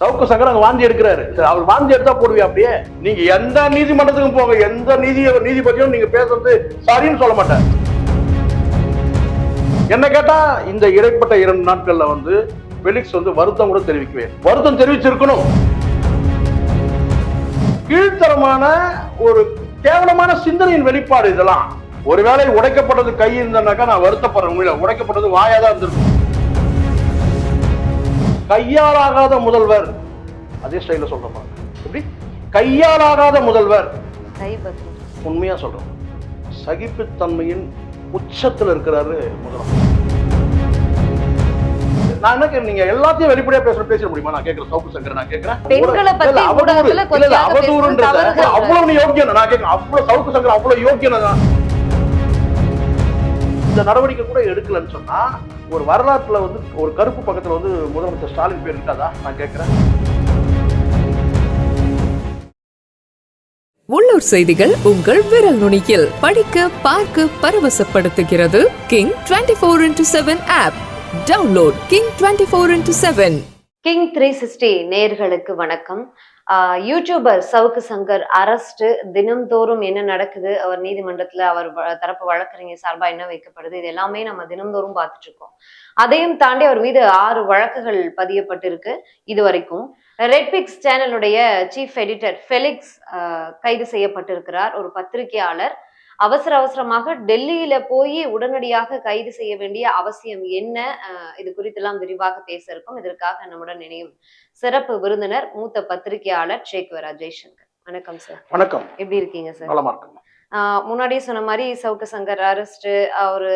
சவுக்கு சங்கர் அங்க வாந்தி எடுக்கிறாரு. அவர் வாந்தி எடுத்தா போடுவியா அப்படியே? நீங்க எந்த நீதிமன்றத்துக்கும் போங்க, எந்த நீதிபதியும் நீங்க பேசுறது சரின்னு சொல்ல மாட்டேன். என்ன கேட்டா இந்த இடைப்பட்ட 2 நாட்கள்ல வந்து பெலிக்ஸ் வந்து வருத்தம் கூட தெரிவிக்கவே, வருத்தம் தெரிவிச்சிருக்கணும். கீழ்த்தரமான ஒரு கேவலமான சிந்தனையின் வெளிப்பாடு இதெல்லாம். ஒருவேளை உடைக்கப்பட்டது கை இருந்தனாக்கா நான் வருத்தப்படுறேன். உடைக்கப்பட்டது வாயாதான் இருந்திருக்கும். கையாலாகாத முதல்வர், அதே ஸ்டைல சொல்றேன். எப்படி கையாலாகாத முதல்வர்? உண்மையா சொல்றேன், சகிப்புத்தன்மையின் உச்சத்துல இருக்கிறாரு முதல்வர். நான் என்ன கேட்கிறேன், நீங்க எல்லாத்தையும் வெளிப்படையா பேச முடியுமா? நான் கேட்கிறேன் சவுக்கு சங்கர், நான் கேட்கிறேன் அவதூறுன்றது அவ்வளவு யோக்கியம். நான் கேட்கிறேன் அவ்வளவு சவுக்கு சங்கர் அவ்வளவு யோக்கியம் தான். இந்த நடவடிக்கை கூட எடுக்கலன்னு சொன்னா ஒரு வரலாற்றுல வந்து ஒரு கருப்பு பக்கத்துல வந்து முதலமைச்சர் ஸ்டாலின் பேர் இருக்காதா? நான் கேட்கிறேன். உள்ளூர் செய்திகள் உங்கள் விரல் நுனியில் படிக்க பார்க்க பரவசப்படுத்துகிறது King 24x7 app. Download King 24x7. King 360 நேயர்களுக்கு வணக்கம். யூடியூபர் சவுக்கு சங்கர் அரெஸ்ட், தினம்தோறும் என்ன நடக்குது, அவர் நீதிமன்றத்துல அவர் தரப்பு வழக்கறிஞர் சார்பா என்ன வைக்கப்படுது, இது எல்லாமே நம்ம தினம்தோறும் பார்த்துட்டு இருக்கோம். அதையும் தாண்டி அவர் மீது 6 வழக்குகள் பதியப்பட்டிருக்கு. இது வரைக்கும் ரெட்பிக்ஸ் சேனலுடைய சீஃப் எடிட்டர் ஃபெலிக்ஸ் கைது செய்யப்பட்டிருக்கிறார். ஒரு பத்திரிகையாளர் அவசரமாக டெல்லியில போய் உடனடியாக கைது செய்ய வேண்டிய அவசியம் என்ன? இது குறித்தெல்லாம் விரிவாக பேச இருக்கும். இதற்காக நம்முடன் இணையும் சிறப்பு விருந்தினர் மூத்த பத்திரிகையாளர் ஷேக்வரா ஜெய்சங்கர். வணக்கம் சார். வணக்கம். எப்படி இருக்கீங்க சார்? நலமா இருக்கேன். முன்னாடியே சொன்ன மாதிரி சவுக்கு சங்கர் அரெஸ்ட், அவரு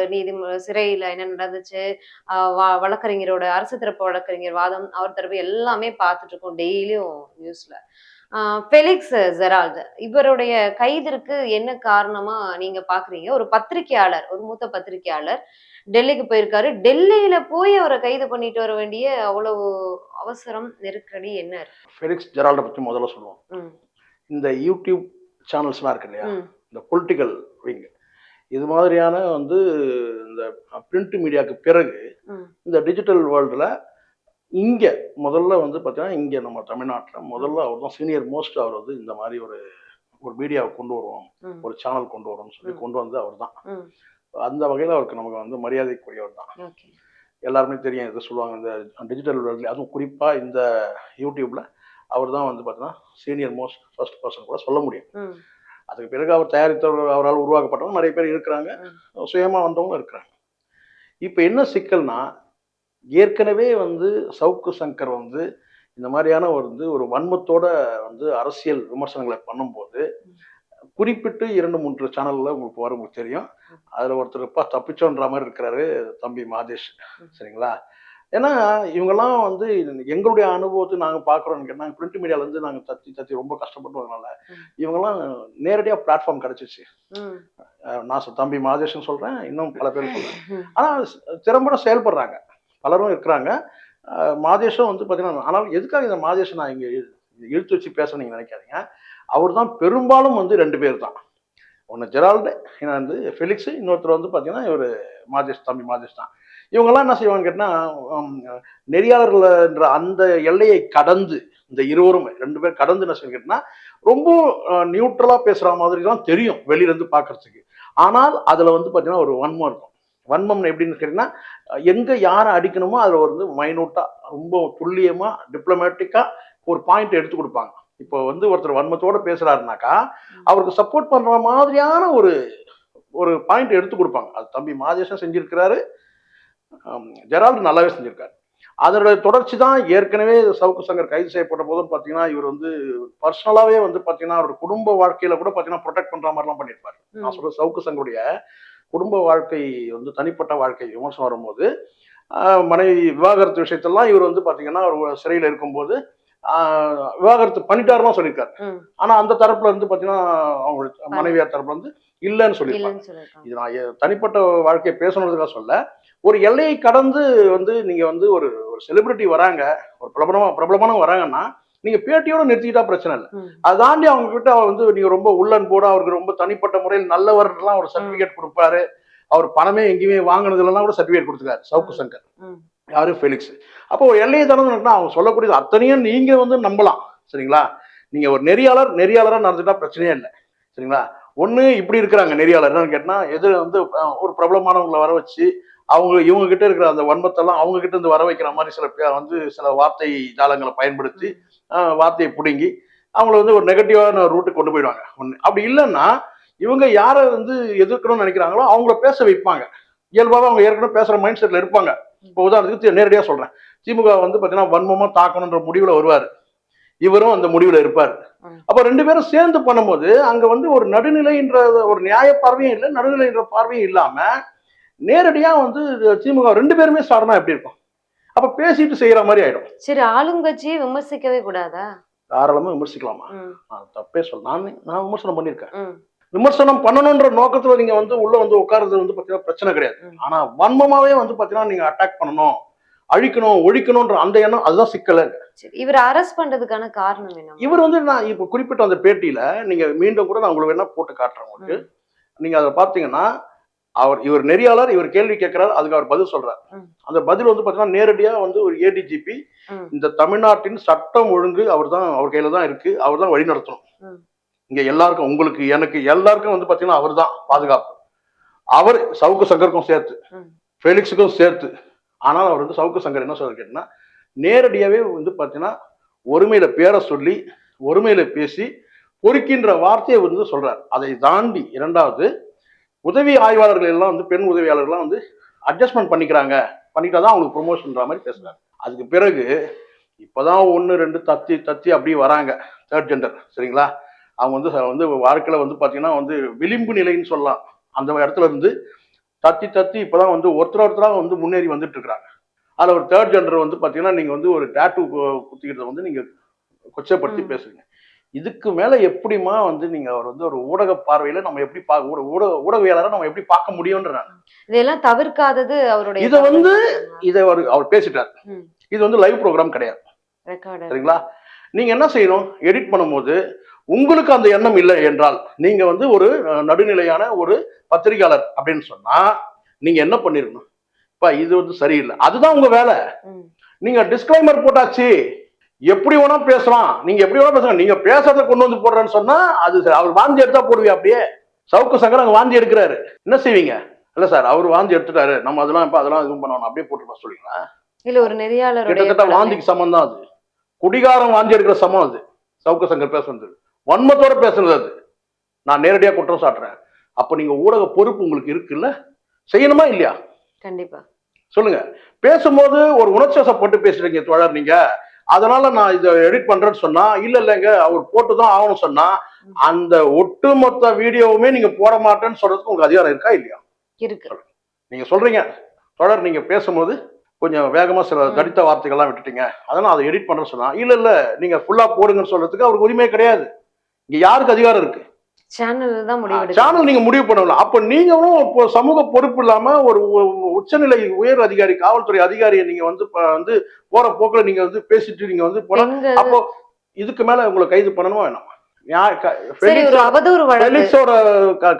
சிறையில என்ன நடந்துச்சு, வழக்கறிஞரோட அரசு தரப்பு வழக்கறிஞர் வாதம், அவர் தரப்பு எல்லாமே பார்த்துட்டு இருக்கோம் டெய்லியும் நியூஸ்ல. ஃபெலிக்ஸ் ஜெரால்ட் இவருடைய கைதிற்கு என்ன காரணமா நீங்க பாக்குறீங்க? ஒரு பத்திரிகையாளர், ஒரு மூத்த பத்திரிகையாளர் டெல்லிக்கு போயிருக்காரு. டெல்லியில போய் அவரை கைது பண்ணிட்டு வர வேண்டிய அவ்வளவு அவசரம், நெருக்கடி என்ன இருக்கு? ஃபெலிக்ஸ் ஜெரால்ட பத்தி முதல்ல சொல்லுவோம். இந்த யூடியூப் சேனல்ஸ்லாம் இருக்கு இல்லையா, இந்த பொலிட்டிக்கல் விங், இது மாதிரியான வந்து இந்த பிரிண்ட் மீடியாவுக்கு பிறகு இந்த டிஜிட்டல் வேர்ல்டுல இங்க முதல்ல வந்து பார்த்தீங்கன்னா, இங்க நம்ம தமிழ்நாட்டில் முதல்ல அவர் தான் சீனியர் மோஸ்ட். அவர் வந்து இந்த மாதிரி ஒரு மீடியாவை கொண்டு வருவோம், ஒரு சேனல் கொண்டு வருவோம்னு சொல்லி கொண்டு வந்து அவர் தான். அந்த வகையில் அவருக்கு நமக்கு வந்து மரியாதைக்குரியவர் தான். எல்லாருமே தெரியும், எது சொல்லுவாங்க இந்த டிஜிட்டல் வேர்ல்ட்ல, அதுவும் குறிப்பாக இந்த யூடியூப்ல அவர் தான் வந்து பார்த்தீங்கன்னா சீனியர் மோஸ்ட் ஃபர்ஸ்ட் பர்சன் கூட சொல்ல முடியும். அதுக்கு பிறகு அவர் தயாரித்தவர், அவரால் உருவாக்கப்பட்டவங்க நிறைய பேர் இருக்கிறாங்க, சுயமாக வந்தவங்களும் இருக்கிறாங்க. இப்போ என்ன சிக்கல்னா, ஏற்கனவே வந்து சவுக்கு சங்கர் வந்து இந்த மாதிரியான ஒரு வன்மத்தோட வந்து அரசியல் விமர்சனங்களை பண்ணும்போது குறிப்பிட்டு 2-3 சேனல்ல உங்களுக்கு தெரியும். அதுல ஒருத்தர் தப்பிச்சோன்ற மாதிரி இருக்கிறாரு, தம்பி மாதேஷ். சரிங்களா? ஏன்னா இவங்கெல்லாம் வந்து எங்களுடைய அனுபவத்தை நாங்கள் பார்க்குறோம்னு கேட்டால், பிரிண்ட் மீடியால இருந்து நாங்கள் தத்தி ரொம்ப கஷ்டப்பட்டதுனால இவங்கெல்லாம் நேரடியாக பிளாட்ஃபார்ம் கிடைச்சிச்சு. நான் தம்பி மாதேஷ்னு சொல்றேன், இன்னும் பல பேர் சொல்றேன். ஆனால் திறம்பட செயல்படுறாங்க, பலரும் இருக்கிறாங்க. மாதேஷும் வந்து பார்த்தீங்கன்னா, ஆனால் எதுக்காக இந்த மாதேஷ் நான் இங்கே இழுத்து வச்சு பேச நீங்கள் நினைக்காதீங்க. அவர் தான் பெரும்பாலும் வந்து 2 பேர் தான். ஒன்று ஜெரால்டு, இன்னும் வந்து ஃபெலிக்ஸ், இன்னொருத்தர் வந்து பார்த்தீங்கன்னா இவர் மாதேஷ், தம்பி மாதேஷ் தான். இவங்கெல்லாம் என்ன செய்வாங்கன்னு கேட்டால், நெறியாளர்கள் என்ற அந்த எல்லையை கடந்து இந்த இருவரும் 2 பேர் கடந்து என்ன செய்ய கேட்டால், ரொம்ப நியூட்ரலாக பேசுகிற மாதிரி தான் தெரியும் வெளியிலேருந்து பார்க்கறதுக்கு. ஆனால் அதில் வந்து பார்த்தீங்கன்னா ஒரு வன்மம் இருக்கும். வன்மம் எப்படின்னு கேட்டீங்கன்னா, எங்கே யாரை அடிக்கணுமோ அதில் வந்து மைனூட்டாக, ரொம்ப துல்லியமாக, டிப்ளமேட்டிக்காக ஒரு பாயிண்ட் எடுத்து கொடுப்பாங்க. இப்போ வந்து ஒருத்தர் வன்மத்தோடு பேசுகிறாருனாக்கா அவருக்கு சப்போர்ட் பண்ணுற மாதிரியான ஒரு பாயிண்ட் எடுத்து கொடுப்பாங்க. அது தம்பி மாதேஷன் செஞ்சிருக்கிறாரு, ஜெரால்டு நல்லாவே செஞ்சிருக்காரு. அதனுடைய தொடர்ச்சி தான் ஏற்கனவே சவுக்கு சங்கர் கைது செய்யப்பட்ட போதும் பார்த்தீங்கன்னா, இவர் வந்து பர்சனலாகவே வந்து பார்த்தீங்கன்னா அவரோட குடும்ப வாழ்க்கையில கூட பார்த்தீங்கன்னா ப்ரொடெக்ட் பண்ணுற மாதிரிலாம் பண்ணியிருப்பாரு. நான் சொல்ற சவுக்கு சங்கருடைய குடும்ப வாழ்க்கை வந்து தனிப்பட்ட வாழ்க்கை விமர்சனம் வரும்போது, மனைவி விவாகரத்து விஷயத்தெல்லாம் இவர் வந்து பார்த்தீங்கன்னா அவர் சிறையில் இருக்கும்போது விவாகரத்து பண்ணிட்டாருலாம் சொல்லியிருக்காரு. ஆனா அந்த தரப்புல இருந்து பாத்தீங்கன்னா அவங்க மனைவியார் தரப்புல இருந்து இல்லைன்னு சொல்லியிருக்காங்க. இது நான் தனிப்பட்ட வாழ்க்கையை பேசணுன்றதுக்காக சொல்ல, ஒரு எல்லையை கடந்து வந்து நீங்க வந்து ஒரு செலிபிரிட்டி வராங்க, ஒரு பிரபலமானவங்க வராங்கன்னா நீங்க பேட்டியோட நிறுத்திக்கிட்டா பிரச்சனை இல்லை. அதை தாண்டி அவங்க கிட்ட வந்து நீங்க ரொம்ப உள்ளன் போட, அவருக்கு ரொம்ப தனிப்பட்ட முறையில் நல்லவர்லாம் ஒரு சர்டிபிகேட் கொடுப்பாரு. அவர் பணமே எங்கேயுமே வாங்கினதுலாம் கூட சர்டிபிகேட் கொடுத்துருக்காரு சவுக்கு சங்கர். யாரு? ஃபெலிக்ஸ். அப்போ எல்லையை தானதுன்னா அவங்க சொல்லக்கூடியது அத்தனையும் நீங்க வந்து நம்பலாம். சரிங்களா? நீங்க ஒரு நெறியாளரா நடந்துட்டா பிரச்சனையே இல்லை. சரிங்களா? ஒண்ணு இப்படி இருக்கிறாங்க நெறியாளர். என்னன்னு கேட்டா எது வந்து ஒரு பிரபலமானவங்களை வர வச்சு இவங்க கிட்ட இருக்கிற அந்த வன்மத்தெல்லாம் அவங்க கிட்ட இருந்து வர வைக்கிற மாதிரி சில பேர் வந்து சில வார்த்தை ஜாலங்களை பயன்படுத்தி வார்த்தையை பிடுங்கி அவங்கள வந்து ஒரு நெகட்டிவான ரூட்டுக்கு கொண்டு போயிடுவாங்க. ஒண்ணு அப்படி இல்லைன்னா இவங்க யாரை வந்து எதிர்க்கணும்னு நினைக்கிறாங்களோ அவங்கள பேச வைப்பாங்க. இயல்பாக அவங்க ஏற்கனவே பேசுற மைண்ட் செட்ல இருப்பாங்க. இப்போ உதாரணத்துக்கு நேரடியா சொல்றேன், திமுக வந்து பாத்தீங்கன்னா வன்மமா தாக்கணுன்ற முடிவுல வருவாரு, இவரும் அந்த முடிவுல இருப்பாரு. அப்ப ரெண்டு பேரும் சேர்ந்து பண்ணும்போது அங்க வந்து ஒரு நடுநிலைன்ற ஒரு நியாய பார்வையும் இல்லை, நடுநிலைன்ற பார்வையும் இல்லாம நேரடியா வந்து திமுக ரெண்டு பேருமே சாடனா எப்படி இருக்கும்? அப்ப பேசிட்டு செய்யற மாதிரி ஆயிடும். சரி, ஆளுங்கட்சியை விமர்சிக்கவே கூடாதா? தாராளமா விமர்சிக்கலாமா? தப்பே சொல்ல நான் விமர்சனம் பண்ணிருக்கேன். விமர்சனம் பண்ணணும்ன்ற நோக்கத்துல நீங்க வந்து உள்ள வந்து உட்கார்றது வந்து பாத்தீங்கன்னா பிரச்சனை கிடையாது. ஆனா வன்மமாவே வந்து பாத்தீங்கன்னா நீங்க அட்டாக் பண்ணணும், அழிக்கணும், ஒழிக்கணும்ன்ற அந்த எண்ணம் அதுதான் சிக்கல. இவர் அரெஸ்ட் பண்றதுக்கான காரணம் என்ன? இவர் வந்து நான் இப்ப குறிப்பிட்ட அந்த பேட்டியில நீங்க மீண்டும் கூட நான் உங்களுக்கு வேணா போட்டு காட்டுறேன் உங்களுக்கு. நீங்க அதை பாத்தீங்கன்னா இவர் நெறியாளர், இவர் கேள்வி கேட்கிறார், அதுக்கு அவர் பதில் சொல்றார். அந்த பதில் வந்து பாத்தீங்கன்னா நேரடியா வந்து ஒரு ஏடிஜிபி இந்த தமிழ்நாட்டின் சட்டம் ஒழுங்கு அவர் கையில தான் இருக்கு, அவர் தான் வழி நடத்தணும். இங்க எல்லாருக்கும், உங்களுக்கு எனக்கு எல்லாருக்கும் வந்து பாத்தீங்கன்னா அவர் தான் பாதுகாப்பு. அவர் சவுக்கு சங்கருக்கும் சேர்த்து, ஃபெலிக்ஸுக்கும் சேர்த்து. ஆனால் அவர் வந்து சவுக்கு சங்கர் என்ன சொல்ற கேட்டீங்கன்னா நேரடியாவே வந்து பாத்தீங்கன்னா ஒருமையில பேரை சொல்லி ஒருமையில பேசி பொறுக்கின்ற வார்த்தையை வந்து சொல்றார். அதை தாண்டி இரண்டாவது உதவி ஆய்வாளர்கள் எல்லாம் வந்து பெண் உதவியாளர்கள்லாம் வந்து அட்ஜஸ்ட்மெண்ட் பண்ணிட்டாதான் அவங்களுக்கு ப்ரொமோஷன்ன்ற மாதிரி பேசுறாரு. அதுக்கு பிறகு இப்பதான் 1, 2 தத்தி அப்படி வராங்க தேர்ட் ஜெண்டர். சரிங்களா? அவங்க வந்து வாழ்க்கையில வந்து பாத்தீங்கன்னா வந்து விளிம்பு நிலைன்னு சொல்லலாம். அந்த இடத்துல இருந்து தத்தி இப்பதான் வந்து ஒருத்தரா வந்து முன்னேறி வந்துட்டு இருக்கிறாங்க. அதுல ஒரு தேர்ட் ஜெண்டர் வந்து பாத்தீங்கன்னா நீங்க வந்து ஒரு டேட்டூ குத்திக்கிறத வந்து நீங்க கொச்சைப்படுத்தி பேசுறீங்க. இதுக்கு மேல எப்படிமா வந்து நீங்க அவர் வந்து ஒரு ஊடக பார்வையில நம்ம எப்படி ஊடகவியலாளரை நம்ம எப்படி பார்க்க முடியும்ன்ற இதெல்லாம் தவிர்க்காதது அவருடைய. இதை அவர் பேசிட்டார். இது வந்து லைவ் ப்ரோக்ராம் கிடையாது. சரிங்களா? நீங்க என்ன செய்யணும்? எடிட் பண்ணும்போது உங்களுக்கு அந்த எண்ணம் இல்லை என்றால் நீங்க வந்து ஒரு நடுநிலையான ஒரு பத்திரிகையாளர் அப்படின்னு சொன்னா நீங்க என்ன பண்ணிருக்கணும்? இது வந்து சரியில்லை, அதுதான் உங்க வேலை. நீங்க டிஸ்க்ளைமர் போட்டாச்சு, எப்படி வேணா பேசலாம், நீங்க எப்படி வேணா பேசலாம், நீங்க பேசுறத கொண்டு வந்து போடுறேன்னு சொன்னா அது அவர் வாந்தி எடுத்தா போடுவியா? அப்படியே சவுக்கு சங்கர் அங்க வாந்தி எடுக்கிறாரு, என்ன செய்வீங்க? இல்ல சார் அவர் வாந்தி எடுத்துட்டாரு, நம்ம அதெல்லாம் எதுவும் பண்ணணும் அப்படியே போட்டு சொல்லுவீங்களா? இல்ல, ஒரு நெறியாளர் கிட்டத்தட்ட வாந்திக்கு சமம் தான் அது. குடிகாரம் வாந்தி எடுக்கிற சமம் அது. சவுக்கு சங்கர் பேசுறது வன்மத்தோட பேசுறது. அது நான் நேரடியா குற்றம் சாட்டுறேன். அப்ப நீங்க ஊடக பொறுப்பு உங்களுக்கு இருக்குல்ல, செய்யணுமா இல்லையா? கண்டிப்பா சொல்லுங்க. பேசும்போது ஒரு உணர்ச்சிவசப்பட்டு பேசுறீங்க தோழர் நீங்க, அதனால நான் இதை எடிட் பண்றேன்னு சொன்னா இல்லைங்க அவர் போட்டுதான் ஆகணும் சொன்னா அந்த ஒட்டுமொத்த வீடியோவுமே நீங்க போட மாட்டேன்னு சொல்றதுக்கு உங்களுக்கு அதிகாரம் இருக்கா இல்லையா? இருக்கு. நீங்க சொல்றீங்க தோழர் நீங்க பேசும்போது கொஞ்சம் வேகமா சில தடித்த வார்த்தைகள்லாம் விட்டுட்டீங்க, அதனால அதை எடிட் பண்றேன்னு சொன்னா இல்ல நீங்க ஃபுல்லா போடுங்கன்னு சொல்றதுக்கு அவருக்கு உரிமை கிடையாது. இங்க யாருக்கு அதிகாரம் இருக்கு? சேனல் நீங்க முடிவு பண்ணல. அப்ப நீங்களும் சமூக பொறுப்பு இல்லாம ஒரு உச்சநிலை உயர் அதிகாரி, காவல்துறை அதிகாரியை நீங்க வந்து போற போக்குல நீங்க வந்து பேசிட்டு நீங்க வந்து போனா அப்போ இதுக்கு மேல உங்களை கைது பண்ணணுமா வேணாமா? ஃபெலிக்ஸோட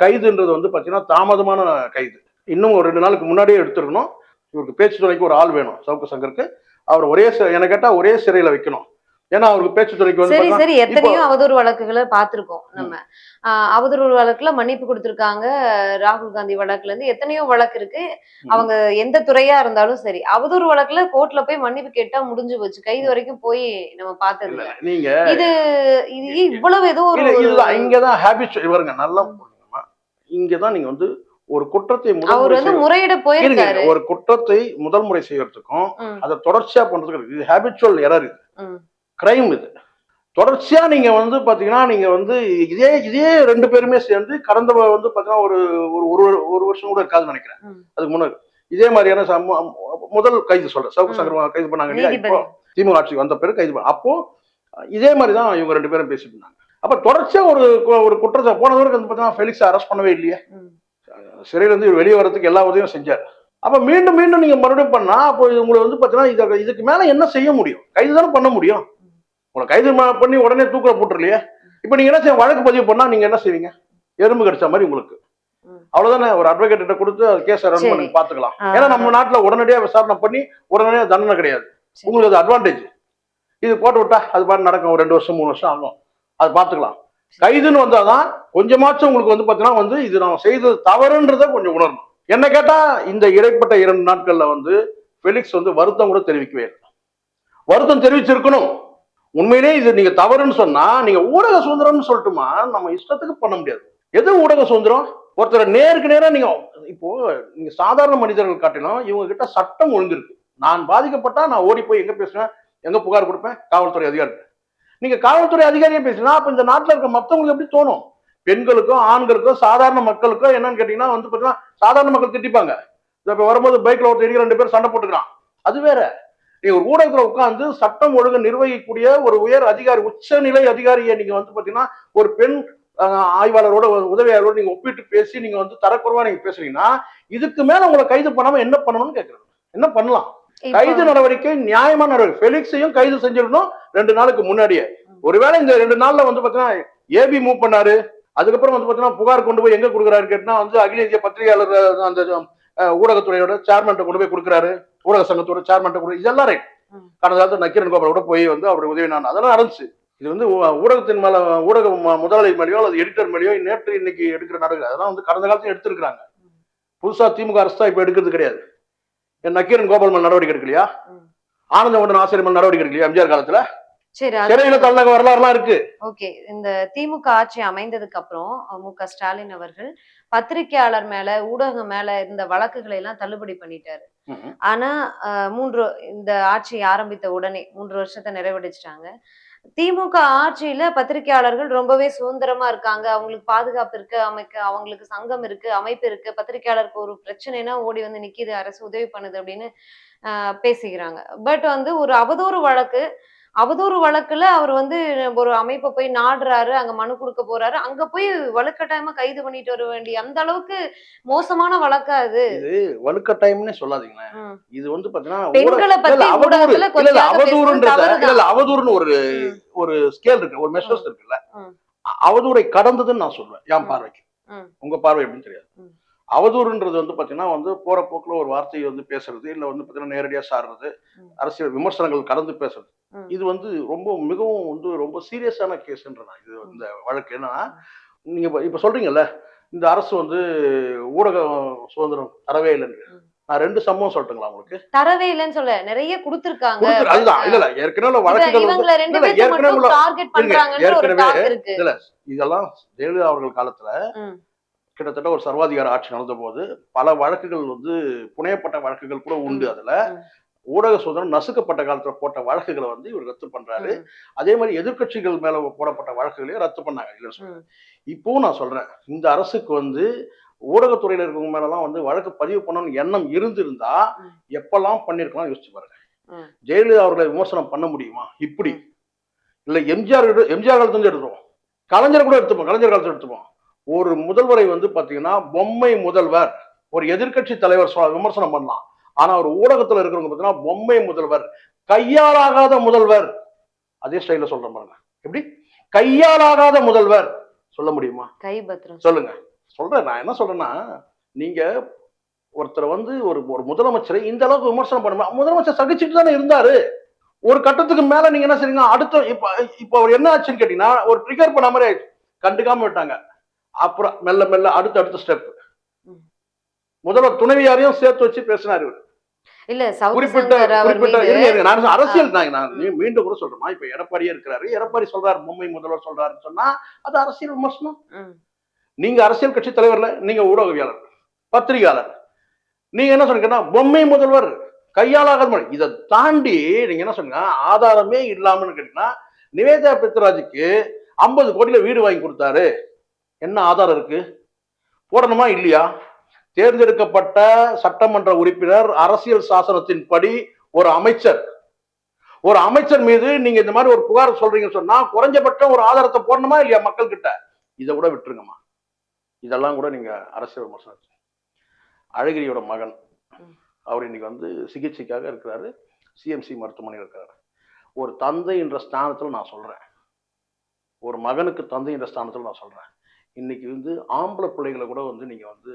கைதுன்றது வந்து பாத்தீங்கன்னா தாமதமான கைது. இன்னும் ஒரு 2 நாளுக்கு முன்னாடியே எடுத்துருக்கணும். இவருக்கு பேச்சு துணைக்கு ஒரு ஆள் வேணும் சவுக்கு சங்கருக்கு. அவர் என்ன கேட்டா ஒரே சிறையில வைக்கணும். ஏன்னா அவருக்கு பேச்சு துறைக்கு வந்து சரி எத்தனையோ அவதூறு வழக்குகளை பார்த்திருக்கோம் நம்ம. அவதூறு வழக்குல மன்னிப்பு கொடுத்திருக்காங்க. ராகுல் காந்தி வழக்குல இருந்து எத்தனையோ வழக்கு இருக்கு. அவங்க எந்த துறையா இருந்தாலும் சரி, அவதூறு வழக்குல கோர்ட்ல போய் மன்னிப்பு கேட்டா முடிஞ்சு போச்சு. கைது வரைக்கும் போய் நம்ம பார்த்தது இல்ல. நீங்க இது இவ்வளவு ஏதோ ஒரு இங்கதான் ஹேபிட் இவருங்க நல்லா இங்கதான் நீங்க வந்து ஒரு குற்றத்தை அவர் வந்து முறையிட போயிருக்காரு. ஒரு குற்றத்தை முதல் முறை செய்யறதுக்கும் அதை தொடர்ச்சியா பண்றதுக்கு இது ஹேபிச்சுவல் எரர், இது கிரைம். இது தொடர்ச்சியா நீங்க வந்து பாத்தீங்கன்னா நீங்க வந்து இதே 2 பேருமே சேர்ந்து கடந்த வந்து பாத்தீங்கன்னா ஒரு வருஷம் கூட இருக்காதுன்னு நினைக்கிறேன். அதுக்கு முன்னாடி இதே மாதிரியான முதல் கைது சொல்றேன், சவுக்கு சங்கர் கைது பண்ணாங்க இல்லையா? இப்போ திமுக ஆட்சிக்கு வந்த பிறகு கைது பண்ண அப்போ இதே மாதிரிதான் இவங்க 2 பேரும் பேசிட்டு இருந்தாங்க. அப்ப தொடர்ச்சியா ஒரு குற்றத்தை போனவருக்கு வந்து பாத்தீங்கன்னா ஃபெலிக்ஸ் அரெஸ்ட் பண்ணவே இல்லையே. சிறையில இருந்து வெளியே வர்றதுக்கு எல்லா உதவியும் செஞ்சார். அப்ப மீண்டும் நீங்க மறுபடியும் பண்ணா அப்போ உங்களை வந்து பாத்தீங்கன்னா இதுக்கு மேல என்ன செய்ய முடியும்? கைது தானே பண்ண முடியும். உங்களை கைது பண்ணி உடனே தூக்கில போட்டுருலையே. இப்ப நீங்க என்ன செய்ய வழக்கு பதிவு பண்ணா நீங்க என்ன செய்வீங்க? எறும்பு கடிச்ச மாதிரி உங்களுக்கு. அவ்வளவுதானே. ஒரு அட்வொகேட் கிட்ட கொடுத்து கேஸை ரன் பண்ணி பாத்துக்கலாம். ஏன்னா நம்ம நாட்டுல உடனடியா விசாரணை பண்ணி உடனடியா தண்டனை கிடையாது. உங்களுக்கு அது அட்வான்டேஜ். இது போட்டு விட்டா அது பாட்டு நடக்கும். ஒரு 2 வருஷம் 3 வருஷம் ஆகும். அது பாத்துக்கலாம். கைதுன்னு வந்தாதான் கொஞ்சமாச்சும் உங்களுக்கு வந்து பாத்தீங்கன்னா வந்து இது நம்ம செய்தது தவறுன்றத கொஞ்சம் உணரணும். என்ன கேட்டா இந்த இடைப்பட்ட 2 நாட்கள்ல வந்து ஃபெலிக்ஸ் வந்து வருத்தம் கூட தெரிவிக்கவே இல்லை. வருத்தம் தெரிவிச்சிருக்கணும். உண்மையிலே இது நீங்க தவறுன்னு சொன்னா நீங்க ஊடக சுதந்திரம்னு சொல்லட்டுமா, நம்ம இஷ்டத்துக்கு பண்ண முடியாது. எது ஊடக சுதந்திரம்? ஒருத்தர் நேருக்கு நேரா நீங்க இப்போ நீங்க சாதாரண மனிதர்கள் காட்டிலும் இவங்க கிட்ட சட்டம் ஒழுங்கு இருக்கு. நான் பாதிக்கப்பட்டா நான் ஓடி போய் எங்க பேசுவேன், எங்க புகார் கொடுப்பேன்? காவல்துறை அதிகாரி. நீங்க காவல்துறை அதிகாரியே பேசினா அப்ப இந்த நாட்டுல இருக்க மத்தவங்களுக்கு எப்படி தோணும்? பெண்களுக்கும் ஆண்களுக்கும் சாதாரண மக்களுக்கும் என்னன்னு கேட்டீங்கன்னா வந்து பாத்தீங்கன்னா சாதாரண மக்கள் திட்டிப்பாங்க. இப்ப வரும்போது பைக்ல ஒருத்தர் 2 பேர் சண்டை போட்டுக்கிறான், அது வேற. நீங்க ஒரு ஊடகத்துல உட்கார்ந்து சட்டம் ஒழுங்கு நிர்வகிக்கக்கூடிய ஒரு உயர் அதிகாரி, உச்சநிலை அதிகாரியை நீங்க வந்து பாத்தீங்கன்னா ஒரு பெண் ஆய்வாளரோட உதவியாளரோட நீங்க ஒப்பிட்டு பேசி நீங்க வந்து தரக்குறைவா நீங்க பேசுறீங்கன்னா இதுக்கு மேல உங்களை கைது பண்ணாம என்ன பண்ணணும்னு கேட்கறது. என்ன பண்ணலாம்? கைது நடவடிக்கை நியாயமான நடவடிக்கை. ஃபெலிக்ஸையும் கைது செஞ்சிடணும் 2 நாளுக்கு முன்னாடியே. ஒருவேளை இந்த 2 நாள்ல வந்து பாத்தீங்கன்னா ஏபி மூவ் பண்ணாரு, அதுக்கப்புறம் வந்து பாத்தீங்கன்னா புகார் கொண்டு போய் எங்க கொடுக்குறாரு கேட்டா வந்து அகில இந்திய பத்திரிகையாளர் அந்த ஊடகத்துறையோட சேர்மன் கொண்டு போய் கொடுக்குறாரு, ஊடக சங்கத்தோட சேர்மன் கொடு, இதெல்லாம் ரைட். கடந்த காலத்துல நக்கீரன் கோபாலோட போய் வந்து அவருடைய உதவி நான் அதெல்லாம் நடந்துச்சு. இது வந்து ஊடகத்தின் மேல ஊடக முதலாளி மேலேயோ அல்லது எடிட்டர் மேலேயோ நேற்று இன்னைக்கு எடுக்கிற நடவடிக்கை அதெல்லாம் வந்து கடந்த காலத்துல எடுத்திருக்காங்க. புதுசா திமுக அரசு தான் இப்ப எடுக்கிறது கிடையாது. நக்கீரன் கோபால் மேல் நடவடிக்கை எடுக்கலையா? ஆனந்தவண்டன் ஆசிரியர் மேல் நடவடிக்கை எடுக்கலையா? எம்ஜிஆர் காலத்துல சிறையில தள்ள வரலாறுலாம் இருக்கு. ஓகே, இந்த திமுக ஆட்சி அமைந்ததுக்கு அப்புறம் மு.க. ஸ்டாலின் அவர்கள் பத்திரிகையாளர் மேல ஊடகம் மேல இருந்த வழக்குகளை எல்லாம் தள்ளுபடி பண்ணிட்டாரு. ஆனா இந்த ஆட்சி ஆரம்பித்த உடனே 3 வருஷத்தை நிறைவடைச்சிட்டாங்க. திமுக ஆட்சியில பத்திரிகையாளர்கள் ரொம்பவே சுதந்திரமா இருக்காங்க, அவங்களுக்கு பாதுகாப்பு இருக்கு, அவங்களுக்கு சங்கம் இருக்கு, அமைப்பு இருக்கு, பத்திரிகையாளருக்கு ஒரு பிரச்சனைனா ஓடி வந்து நிக்கிது, அரசு உதவி பண்ணுது அப்படின்னு பேசிக்கிறாங்க. பட் வந்து ஒரு அவதூறு வழக்குல அவர் வந்து ஒரு அமைப்பை போய் நாடுறாரு, அங்க மனு கொடுக்க போறாரு, அங்க போய் வலுக்கட்டாயமா கைது பண்ணிட்டு வர வேண்டிய அந்த அளவுக்கு மோசமான வழக்கா அது? இது வலுக்கட்டாயம்னே சொல்லாதீங்க. இது வந்து பாத்தீங்கன்னா பெண்களை பத்தி அவதூறுன்னு ஒரு ஸ்கேல் இருக்கு, ஒரு மெஷர்ஸ் இருக்குல்ல. அவதூறை கடந்ததுன்னு நான் சொல்றேன் என் பார்வைக்கு. உங்க பார்வை எப்படின்னு தெரியாது. அவதூறுன்றது வந்து பாத்தீங்கன்னா வந்து போற போக்குல ஒரு வார்த்தையை வந்து பேசுறது, இல்ல வந்து பாத்தீங்கன்னா நேரடியா சாடுறது, அரசியல் விமர்சனங்கள் கடந்து பேசுறது, இது வந்து மிகவும் வந்து ரொம்ப சீரியஸான கேஸ்ன்ற இது இந்த வழக்கு. ஏன்னா நீங்க இப்ப சொல்றீங்கல்ல இந்த அரசு வந்து ஊடக சுதந்திரம் தரவே இல்லைன்னு. நான் 2 சம்பவம் சொல்லட்டுங்களா உங்களுக்கு? தரவே இல்லைன்னு சொல்ல நிறைய கொடுத்திருக்காங்க. அதுதான் இல்ல ஏற்கனவே வழக்குகள் இல்ல இதெல்லாம் ஜெயலலிதா அவர்கள் காலத்துல கிட்டத்தட்ட ஒரு சர்வாதிகார ஆட்சி நடந்த போது பல வழக்குகள் வந்து புனையப்பட்ட வழக்குகள் கூட உண்டு. அதுல ஊடக சுதந்திரம் நசுக்கப்பட்ட காலத்துல போட்ட வழக்குகளை வந்து இவர் ரத்து பண்றாரு. அதே மாதிரி எதிர்கட்சிகள் மேல போடப்பட்ட வழக்குகளையும் ரத்து பண்ணாங்க. இல்ல சொல்றேன், இப்போ நான் சொல்றேன் இந்த அரசுக்கு வந்து ஊடகத்துறையில இருக்கவங்க மேலாம் வந்து வழக்கு பதிவு பண்ணணும்னு எண்ணம் இருந்திருந்தா எப்பெல்லாம் பண்ணிருக்கலாம் யோசிச்சு பாருங்க. ஜெயலலிதா அவர்களை விமர்சனம் பண்ண முடியுமா இப்படி? இல்ல எம்ஜிஆர் காலத்துல இருந்து எடுத்துருவோம், கலைஞர் கூட எடுத்துப்போம், கலைஞர் காலத்துல எடுத்துப்போம். ஒரு முதல்வரை வந்து பாத்தீங்கன்னா பொம்மை முதல்வர், ஒரு எதிர்கட்சி தலைவர் விமர்சனம் பண்ணலாம். ஆனா ஒரு ஊடகத்துல இருக்கிறவங்க பாத்தீங்கன்னா பொம்மை முதல்வர், கையாலாகாத முதல்வர். அதே ஸ்டைல சொல்றேன் பாருங்க. எப்படி கையாலாகாத முதல்வர் சொல்ல முடியுமா? சொல்லுங்க. சொல்றேன் நான் என்ன சொல்றேன்னா, நீங்க ஒருத்தரை வந்து ஒரு முதலமைச்சரை இந்த அளவுக்கு விமர்சனம் பண்ண முதலமைச்சர் சகிச்சுட்டு தானே இருந்தாரு. ஒரு கட்டத்துக்கு மேல நீங்க என்ன செய்றீங்க? அடுத்த இப்ப அவர் என்ன ஆச்சுன்னு கேட்டீங்கன்னா ஒரு ட்ரிகர் பண்ண மாதிரி கண்டுக்காம விட்டாங்க. அப்புறம் மெல்ல மெல்ல அடுத்த ஸ்டெப் முதல்வர் துணைவியாரையும் சேர்த்து வச்சு பேசினாரு. இல்ல குறிப்பிட்ட அரசியல் நான் மீண்டும் கூட சொல்றேன். இப்ப எடப்பாடியே இருக்கிறாரு, எடப்பாடி சொல்றாரு பொம்மை முதல்வர் சொல்றாருன்னு சொன்னா அது அரசியல் விமர்சனம். நீங்க அரசியல் கட்சி தலைவர்ல, நீங்க ஊடகவியாளர், பத்திரிகையாளர், நீங்க என்ன சொன்னீங்கன்னா பொம்மை முதல்வர், கையாளாகாத. இதை தாண்டி நீங்க என்ன சொன்னீங்க? ஆதாரமே இல்லாமன்னு கேட்டீங்கன்னா நிவேதா பெத்ராஜுக்கு 50 கோடியில வீடு வாங்கி கொடுத்தாரு, என்ன ஆதாரம் இருக்கு? போடணுமா இல்லையா? தேர்ந்தெடுக்கப்பட்ட சட்டமன்ற உறுப்பினர், அரசியல் சாசனத்தின் படி ஒரு அமைச்சர் மீது நீங்க இந்த மாதிரி ஒரு புகார் சொல்றீங்கன்னு சொன்னா குறைஞ்சபட்சம் ஒரு ஆதாரத்தை போடணுமா இல்லையா மக்கள் கிட்ட? இதை கூட விட்டுருங்கம்மா. இதெல்லாம் கூட நீங்க அரசியல் விமர்சனம். அழகிரியோட மகன் அவர் இன்னைக்கு வந்து சிகிச்சைக்காக இருக்கிறாரு, சிஎம்சி மருத்துவமனையில் இருக்கிறாரு. ஒரு தந்தை என்ற ஸ்தானத்தில் நான் சொல்றேன், ஒரு மகனுக்கு தந்தை என்ற ஸ்தானத்தில் நான் சொல்றேன், இன்னைக்கு வந்து ஆம்பளை பிள்ளைகளை கூட வந்து நீங்க வந்து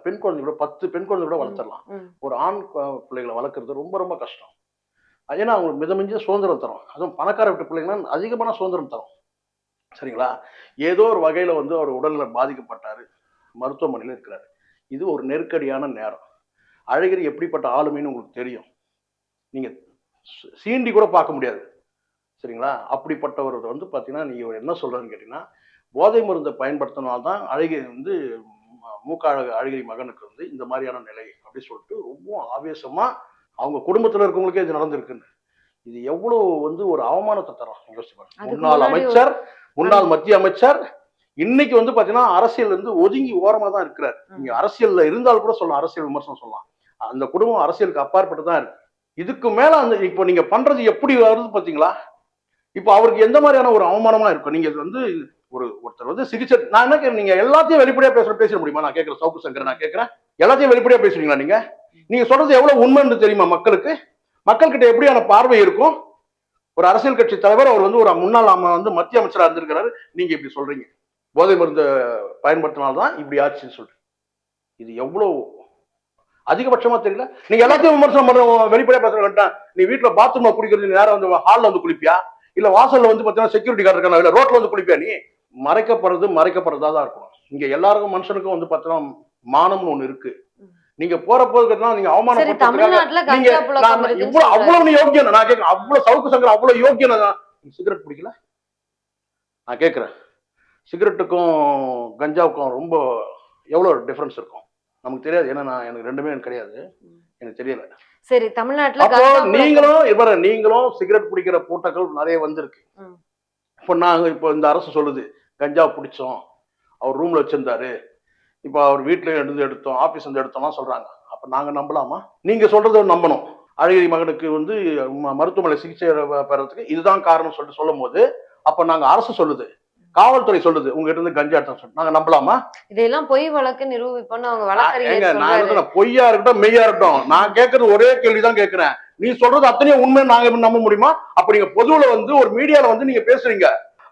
பெண் குழந்தை கூட 10 பெண் குழந்தை கூட வளர்த்துடலாம். ஒரு ஆண் பிள்ளைகளை வளர்க்குறது ரொம்ப ரொம்ப கஷ்டம். ஏன்னா அவங்களுக்கு மிதமிஞ்சிய சுதந்திரம் தரும். அதுவும் பணக்கார வீட்டு பிள்ளைங்கன்னா அதிகமான சுதந்திரம் தரும். சரிங்களா? ஏதோ ஒரு வகையில வந்து அவர் உடல்ல பாதிக்கப்பட்டாரு. மருத்துவமனையில இருக்கிறாரு. இது ஒரு நெருக்கடியான நேரம். அழகிரி எப்படிப்பட்ட ஆளுமைன்னு உங்களுக்கு தெரியும். நீங்க சீண்டி கூட பார்க்க முடியாது. சரிங்களா? அப்படிப்பட்டவர் வந்து பார்த்தீங்கன்னா, நீங்க என்ன சொல்றேன்னு கேட்டீங்கன்னா, போதை மருந்தை பயன்படுத்தினால்தான் தான் அழகிரி வந்து மூக்க அழகிரி மகனுக்கு வந்து இந்த மாதிரியான நிலை அப்படின்னு சொல்லிட்டு ரொம்ப ஆவேசமா அவங்க குடும்பத்துல இருக்கவங்களுக்கே இது நடந்திருக்குன்னு. இது எவ்வளவு வந்து ஒரு அவமானத்தை தரும் யோசிச்சு பாருங்க. முன்னாள் அமைச்சர், முன்னாள் மத்திய அமைச்சர் இன்னைக்கு வந்து பாத்தீங்கன்னா அரசியல் வந்து ஒதுங்கி ஓரமா தான் இருக்கிறார். நீங்க அரசியல்ல இருந்தால் கூட சொல்லலாம், அரசியல் விமர்சனம் சொல்லலாம். அந்த குடும்பம் அரசியலுக்கு அப்பாற்பட்டு தான் இருக்கு. இதுக்கு மேல அந்த இப்போ நீங்க பண்றது எப்படி வருது பாத்தீங்களா? இப்போ அவருக்கு எந்த மாதிரியான ஒரு அவமானமா இருக்கும்? நீங்க வந்து ஒருத்தர் வந்து சிகிச்சை, நான் என்ன கேட்கிறேன், நீங்க எல்லாத்தையும் வெளிப்படையா பேச முடியுமா? நான் கேட்கிறேன் சவுக்கு சங்கர், நான் கேட்கிறேன், எல்லாத்தையும் வெளிப்படையா பேசுவீங்களா நீங்க? நீங்க சொல்றது எவ்வளவு உண்மைன்னு தெரியுமா மக்களுக்கு? மக்கள்கிட்ட எப்படியான பார்வை இருக்கும்? ஒரு அரசியல் கட்சி தலைவர், அவர் வந்து ஒரு முன்னாள் வந்து மத்திய அமைச்சரா இருந்திருக்கிறாரு, நீங்க இப்படி சொல்றீங்க போதை மருந்து பயன்படுத்தினால்தான் இப்படி ஆச்சுன்னு சொல்றீங்க. இது எவ்வளவு அதிகபட்சமா தெரியல? நீங்க எல்லாத்தையும் விமர்சனம் பண்ண வெளிப்படையா பேசுற வேண்டாம். நீ வீட்டுல பாத்ரூம்ல குளிக்கிறது நேரம் வந்து ஹால்ல வந்து குளிப்பியா? இல்ல வாசல்ல வந்து பாத்தீங்கன்னா செக்யூரிட்டி கார்டு இருக்கான, இல்ல ரோட்ல வந்து குளிப்பியா? நீ மறைக்கப்படுறதா தான் இருக்கும். இங்க எல்லாருக்கும் மனுஷனுக்கும் வந்து பாத்தீங்கன்னா மானம்னு ஒண்ணு இருக்கு. நீங்க போற போது நீங்க அவமானப்படுத்துறதுக்காக இவ்வளவு அவ்வளவு யோக்கியம், நான் கேட்கிறேன், அவ்வளவு சவுக்கு சங்கர் அவ்வளவு யோக்கியம். சிகரெட் பிடிக்கல? நான் கேட்கிறேன், சிகரெட்டுக்கும் கஞ்சாவுக்கும் ரொம்ப எவ்வளவு டிஃபரன்ஸ் இருக்கும் நமக்கு தெரியாது. ஏன்னா எனக்கு ரெண்டுமே எனக்கு கிடையாது, எனக்கு தெரியல. சரி, தமிழ்நாட்டுல அப்போ நீங்களும் சிகரெட் பிடிக்கிற கூட்டங்கள் நிறைய வந்திருக்கு. இப்போ நாங்க இப்போ இந்த அரசு சொல்லுது கஞ்சா பிடிச்சோம், அவர் ரூம்ல வச்சிருந்தாரு, இப்போ அவர் வீட்டுல இருந்து எடுத்தோம், ஆபீஸ் வந்து எடுத்தோம்லாம் சொல்றாங்க. அப்ப நாங்க நம்பலாமா? நீங்க சொல்றதை நம்பணும். அழகிரி மகனுக்கு வந்து மருத்துவமனை சிகிச்சை பெறதுக்கு இதுதான் காரணம் சொல்லிட்டு சொல்லும் போது, அப்ப நாங்க அரசு சொல்லுது, காவல்துறை சொல்லுது உங்ககிட்ட இருந்து கஞ்சா எடுத்தோம், நாங்க நம்பலாமா? இதெல்லாம் பொய் வழக்கு நிரூபிப்போம்னு அவங்க வழக்கறிஞர் நான் பொய்யா இருக்கட்டும் மெய்யா இருக்கட்டும், நான் கேட்கறது ஒரே கேள்விதான் கேட்கிறேன். நீ சொல்றது அத்தனையும் உண்மை நாங்க நம்ப முடியுமா? அப்ப நீங்க பொதுவுல வந்து ஒரு மீடியால வந்து நீங்க பேசுறீங்க,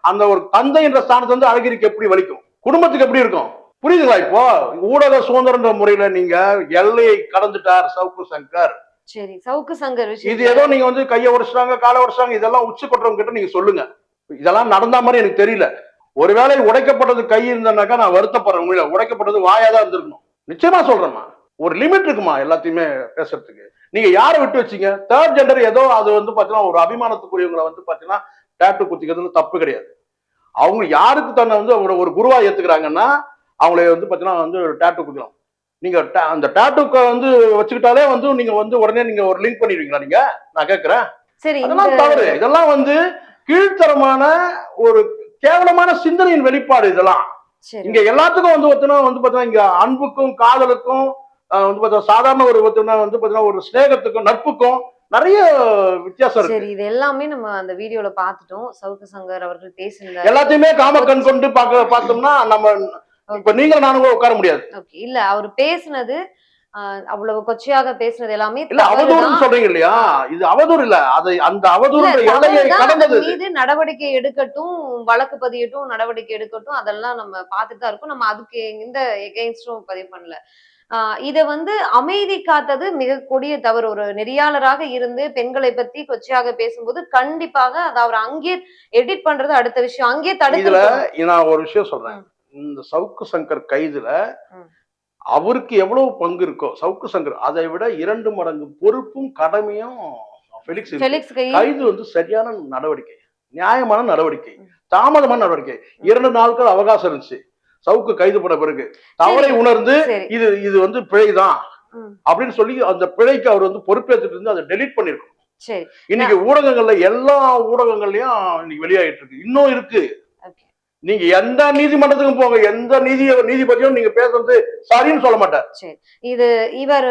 அந்த ஒரு தந்தை என்ற ஸ்தானத்தை வந்து அழகிரிக்கு எப்படி வலிக்கும், குடும்பத்துக்கு எப்படி இருக்கும்? புரியுதுங்களா? இப்போ ஊடக சுதந்திர முறையில நீங்க எல்லையை கடந்துட்டார் சவுக்கு சங்கர். சரி, சவுக்கு சங்கர் இது ஏதோ நீங்க வந்து கையை உடைச்சாங்க, காலை உடைச்சாங்க, இதெல்லாம் உச்சி கொட்டுறவங்க கிட்ட நீங்க சொல்லுங்க. இதெல்லாம் நடந்த மாதிரி எனக்கு தெரியல. ஒருவேளை உடைக்கப்பட்டது கை இருந்தனாக்கா நான் வருத்தப்படுறேன். உண்மையில உடைக்கப்பட்டது வாயாதான் இருந்திருக்கணும். நிச்சயமா சொல்றேம்மா, ஒரு லிமிட் இருக்குமா எல்லாத்தையுமே பேசுறதுக்கு. நீங்க யாரை விட்டு வச்சீங்க? தேர்ட் ஜெண்டர் ஏதோ அது வந்து பாத்தீங்கன்னா ஒரு அபிமானத்துக்குரியவங்களை வந்து பாத்தீங்கன்னா டேட்டு குத்திக்கிறதுல தப்பு கிடையாது. அவங்க யாருக்கு தன்னை வந்து ஒரு குருவா ஏத்துக்கிறாங்கன்னா அவங்களே வந்து பாத்தீங்கன்னா வந்து டேட்டு குத்திக்கலாம். நீங்க அந்த டேட்டுக்கு வந்து வச்சுக்கிட்டாலே வந்து நீங்க வந்து உடனே நீங்க ஒரு லிங்க் பண்ணிடுவீங்களா? நீங்க, நான் கேட்கிறேன். சரி, அதெல்லாம் தவறு. இதெல்லாம் வந்து கீழ்த்தரமான ஒரு கேவலமான சிந்தனையின் வெளிப்பாடு. இதெல்லாம் இங்க எல்லாத்துக்கும் வந்து பாத்தீங்கன்னா இங்க அன்புக்கும் காதலுக்கும் வந்து பாத்தீங்கன்னா சாதாரண ஒரு வந்து பாத்தீங்கன்னா ஒரு ஸ்நேகத்துக்கும் நட்புக்கும் நிறைய வித்தியாசம் இருக்கு. சரி, இது எல்லாமே நம்ம அந்த வீடியோல பாத்துட்டோம். சவுக்கு சங்கர் அவர்கள் பேசினார். எல்லாத்தையுமே காம கண் கொண்டு பார்த்தோம்னா நம்ம இப்ப நீங்க நானும் உட்கார முடியாது. இல்ல, அவர் பேசினது அவ்வளவு கொச்சையாக பேசுனது எல்லாமே இல்ல அவதூறுன்னு சொல்றீங்க இல்லையா? இது அவதூறு இல்ல, அது அந்த அவதூறு எல்லையை கடந்தது. மீது நடவடிக்கை எடுக்கட்டும், வழக்கு பதியட்டும், நடவடிக்கை எடுக்கட்டும், அதெல்லாம் நம்ம பார்த்துட்டு தான் இருக்கோம். நம்ம அதுக்கு எந்த எகெயின்ஸ்டும் பதிவு பண்ணல. இத வந்து அமைதி காத்தது மிக கொடிய தவறு. ஒரு நெறியாளராக இருந்து பெண்களை பத்தி கொச்சையாக பேசும்போது கண்டிப்பாக அதை அவர் அங்கே எடிட் பண்றது அடுத்த விஷயம். அங்கே தடுத்து. இதுல நான் ஒரு விஷயம் சொல்றேன். இந்த சவுக்கு சங்கர் கைதுல அவருக்கு எவ்வளவு பங்கு இருக்கோ சவுக்கு சங்கர் அதை விட 2 மடங்கு பொறுப்பும் கடமையும் ஃபெலிக்ஸ் கைது வந்து சரியான நடவடிக்கை, நியாயமான நடவடிக்கை, தாமதமான நடவடிக்கை. 2 நாட்கள் அவகாசம் இருந்துச்சு. சவுக்கு கைது பண்ண பிறகு தவறை உணர்ந்து இது வந்து பிழைதான் அப்படின்னு சொல்லி அந்த பிழைக்கு அவர் வந்து பொறுப்பேற்றுட்டு இருந்து அதை டெலீட் பண்ணிருக்கோம். இன்னைக்கு ஊடகங்கள்ல எல்லா ஊடகங்கள்லயும் இன்னைக்கு வெளியாயிட்டு இருக்கு, இன்னும் இருக்கு. நீங்க எந்த நீதிமன்றத்துக்கும் போங்க, எந்த நீதிபதியும் நீங்க பேசுறது சரின்னு சொல்ல மாட்டார். சரி, இது இவர்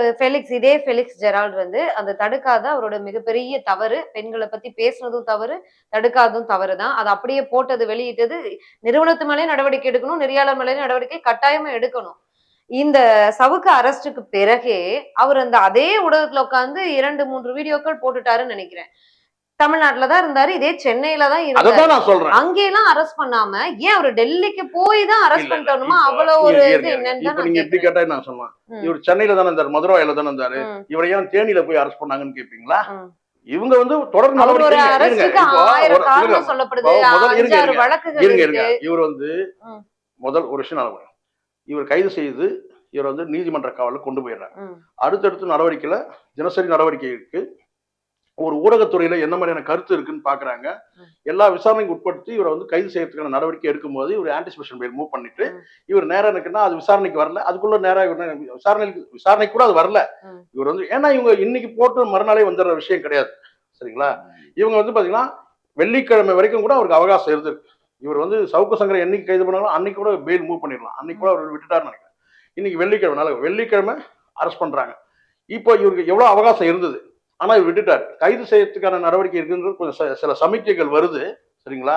இதே ஃபெலிக்ஸ் ஜெரால்ட் வந்து அந்த தடுக்காத அவரோட மிகப்பெரிய தவறு. பெண்களை பத்தி பேசுனதும் தவறு, தடுக்காததும் தவறுதான். அது அப்படியே போட்டது, வெளியிட்டது. நிறுவனத்து மேலே நடவடிக்கை எடுக்கணும், நெறியாளர் மேலே நடவடிக்கை கட்டாயமா எடுக்கணும். இந்த சவுக்கு அரெஸ்டுக்கு பிறகே அவர் அந்த அதே ஊடகத்துல உட்கார்ந்து 2-3 வீடியோக்கள் போட்டுட்டாருன்னு நினைக்கிறேன். தமிழ்நாட்டுலதான் இருந்தாரு, இதே சென்னையில தான் இருந்தாரு. அதான் நான் சொல்றேன். அங்கெல்லாம் அரெஸ்ட் பண்ணாம ஏன் அவரு டெல்லிக்கு போய் தான் அரெஸ்ட் இல்ல, பண்ணிட்டு வரணுமா? இப்ப அவ்வளவு ஒரு இருங்க, இது இருங்க. என்னன்னு இப்ப தான் நீங்க நான் எப்படி கேக்குறேன். கேட்டா நான் சொல்லுவேன். ம். இவர் சென்னையில தானே இருந்தாரு, மதுரையில தானே இருந்தாரு, ம். இவரை ஏன் தேனியில போய் அரெஸ்ட் பண்ணாங்கன்னு கேட்பீங்களா? ம். இவங்க வந்து தொடர் அவர் ஒரு நடவடிக்கை அரெஸ்டுக்கு 1000 காரணம் சொல்லப்படுது. முதல் 5-6 வழக்குகள் இருங்க இருக்கு. இவர் வந்து ம். முதல் ஒரு விஷயம் நடக்கும். இவர் கைது செய்து இவர் வந்து நீதிமன்ற காவலில் கொண்டு போயிடுறாங்க. ம். அடுத்தடுத்து நடவடிக்கையில தினசரி நடவடிக்கை இருக்கு. ஒரு ஊடகத்துறையில என்ன மாதிரியான கருத்து இருக்குன்னு பாக்குறாங்க. எல்லா விசாரணைக்கு உட்படுத்தி இவரை வந்து கைது செய்யறதுக்கான நடவடிக்கை எடுக்கும்போது இவர் ஆன்டிசிபேஷன் பெயில் மூவ் பண்ணிட்டு இவர் நேரம் இருக்குன்னா அது விசாரணைக்கு வரல. அதுக்குள்ள நேரம் விசாரணைக்கு கூட அது வரல. இவர் வந்து ஏன்னா இவங்க இன்னைக்கு போட்டு மறுநாளே வந்துடுற விஷயம் கிடையாது. சரிங்களா? இவங்க வந்து பாத்தீங்கன்னா வெள்ளிக்கிழமை வரைக்கும் கூட அவருக்கு அவகாசம் இருந்திருக்கு. இவர் வந்து சவுக்கு சங்கரை என்னைக்கு கைது பண்ணாலும் அன்னைக்கு கூட பெயில் மூவ் பண்ணிடலாம். அன்னைக்கு கூட அவர் விட்டுட்டாருன்னு நினைக்கிறேன். இன்னைக்கு வெள்ளிக்கிழமை அரெஸ்ட் பண்றாங்க. இப்போ இவருக்கு எவ்வளவு அவகாசம் இருந்தது, ஆனா இவர் விட்டுட்டார். கைது செய்யறதுக்கான நடவடிக்கை இருக்குன்றது கொஞ்சம் சில சமிக்கைகள் வருது. சரிங்களா?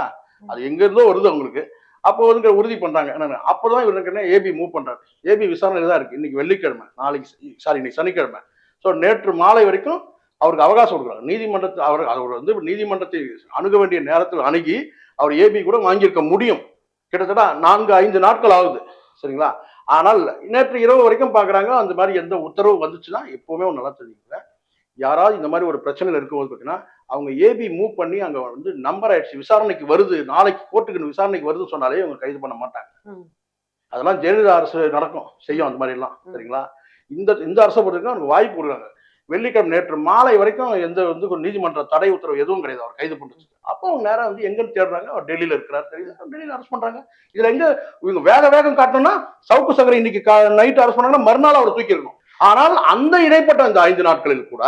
அது எங்க இருந்தோ வருது அவங்களுக்கு. அப்போ வந்து உறுதி பண்றாங்க. அப்பதான் இவருக்கு ஏபி மூவ் பண்றாரு. ஏபி விசாரணையில தான் இருக்கு. இன்னைக்கு வெள்ளிக்கிழமை, இன்னைக்கு சனிக்கிழமை. ஸோ நேற்று மாலை வரைக்கும் அவருக்கு அவகாசம் கொடுக்குறாங்க. அவர் வந்து நீதிமன்றத்தை அணுக வேண்டிய நேரத்தில் அணுகி அவர் ஏபி கூட வாங்கியிருக்க முடியும். கிட்டத்தட்ட 4-5 நாட்கள் ஆகுது. சரிங்களா? ஆனால் நேற்று இரவு வரைக்கும் பாக்குறாங்க. அந்த மாதிரி எந்த உத்தரவு வந்துச்சுன்னா எப்பவுமே நல்லா தெரிஞ்சுக்கல. யாராவது இந்த மாதிரி ஒரு பிரச்சனையில் இருக்கும்போது பார்த்தீங்கன்னா அவங்க ஏபி மூவ் பண்ணி அங்க வந்து நம்பர் ஆயிடுச்சு, விசாரணைக்கு வருது, நாளைக்கு கோர்ட்டுக்கு விசாரணைக்கு வருதுன்னு சொன்னாலே அவங்க கைது பண்ண மாட்டாங்க. அதெல்லாம் ஜெயலலிதா அரசு நடக்கும் செய்யும் அந்த மாதிரி எல்லாம். சரிங்களா? இந்த அரசை பொறுத்தவரைக்கும் அவங்களுக்கு வாய்ப்பு கொடுக்குறாங்க. வெள்ளிக்கிழமை நேற்று மாலை வரைக்கும் எந்த வந்து நீதிமன்ற தடை உத்தரவு எதுவும் கிடையாது அவர் கைது பண்றது. அப்போ அவங்க நேரம் வந்து எங்கன்னு தேடுறாங்க. அவர் டெல்லியில இருக்கிறார். டெல்லியில அரெஸ்ட் பண்றாங்க. இதுல எங்க இவங்க வேகம் காட்டணும்னா சவுக்கு சங்கரை இன்னைக்கு நைட் அரெஸ்ட் பண்ணாங்கன்னா மறுநாள் அவர் தூக்கி இருக்கணும். ஆனால் அந்த இடைப்பட்ட இந்த 5 நாட்களில் கூட,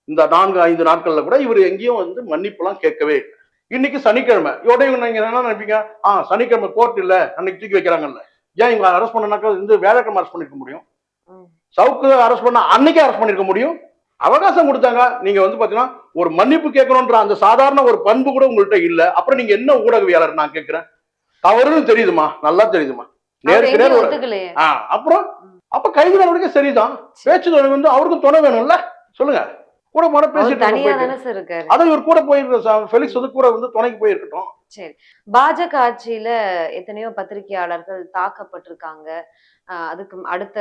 இந்த 4-5 நாட்கள்ல கூட இவர் எங்கேயும் வந்து மன்னிப்பு எல்லாம் கேட்கவே இல்லை. இன்னைக்கு சனிக்கிழமை நீங்க என்ன நினைப்பீங்க, சனிக்கிழமை கோர்ட் இல்ல அன்னைக்கு தூக்கி வைக்கிறாங்கல்ல, ஏன் இவங்க அரெஸ்ட் பண்ணனாக்கா வந்து வேலைக்கிழமை அரெஸ்ட் பண்ணிருக்க முடியும்? சவுக்கு அரெஸ்ட் பண்ண அன்னைக்கே அரெஸ்ட் பண்ணிருக்க முடியும். அவகாசம் கொடுத்தாங்க. நீங்க வந்து பாத்தீங்கன்னா ஒரு மன்னிப்பு கேட்கணும்ன்ற அந்த சாதாரண ஒரு பண்பு கூட உங்கள்கிட்ட இல்ல. அப்புறம் நீங்க என்ன ஊடகவியாளர் நான் கேட்கிறேன்? தவறுன்னு தெரியுதுமா, நல்லா தெரியுதுமா, நேருக்கு நேர். அப்புறம் அப்ப கைது நடவடிக்கை சரிதான். பேச்சு துணை வந்து அவருக்கும் துணை வேணும்ல, சொல்லுங்க. கூட போன பேசிட்டு அதான் இவர் கூட போயிருக்க ஃபெலிக்ஸ் வந்து கூட வந்து துணைக்கு போயிருக்கட்டும். சரி, பாஜக ஆட்சியில எத்தனையோ பத்திரிகையாளர்கள் தாக்கப்பட்டிருக்காங்க. அதுக்கு அடுத்த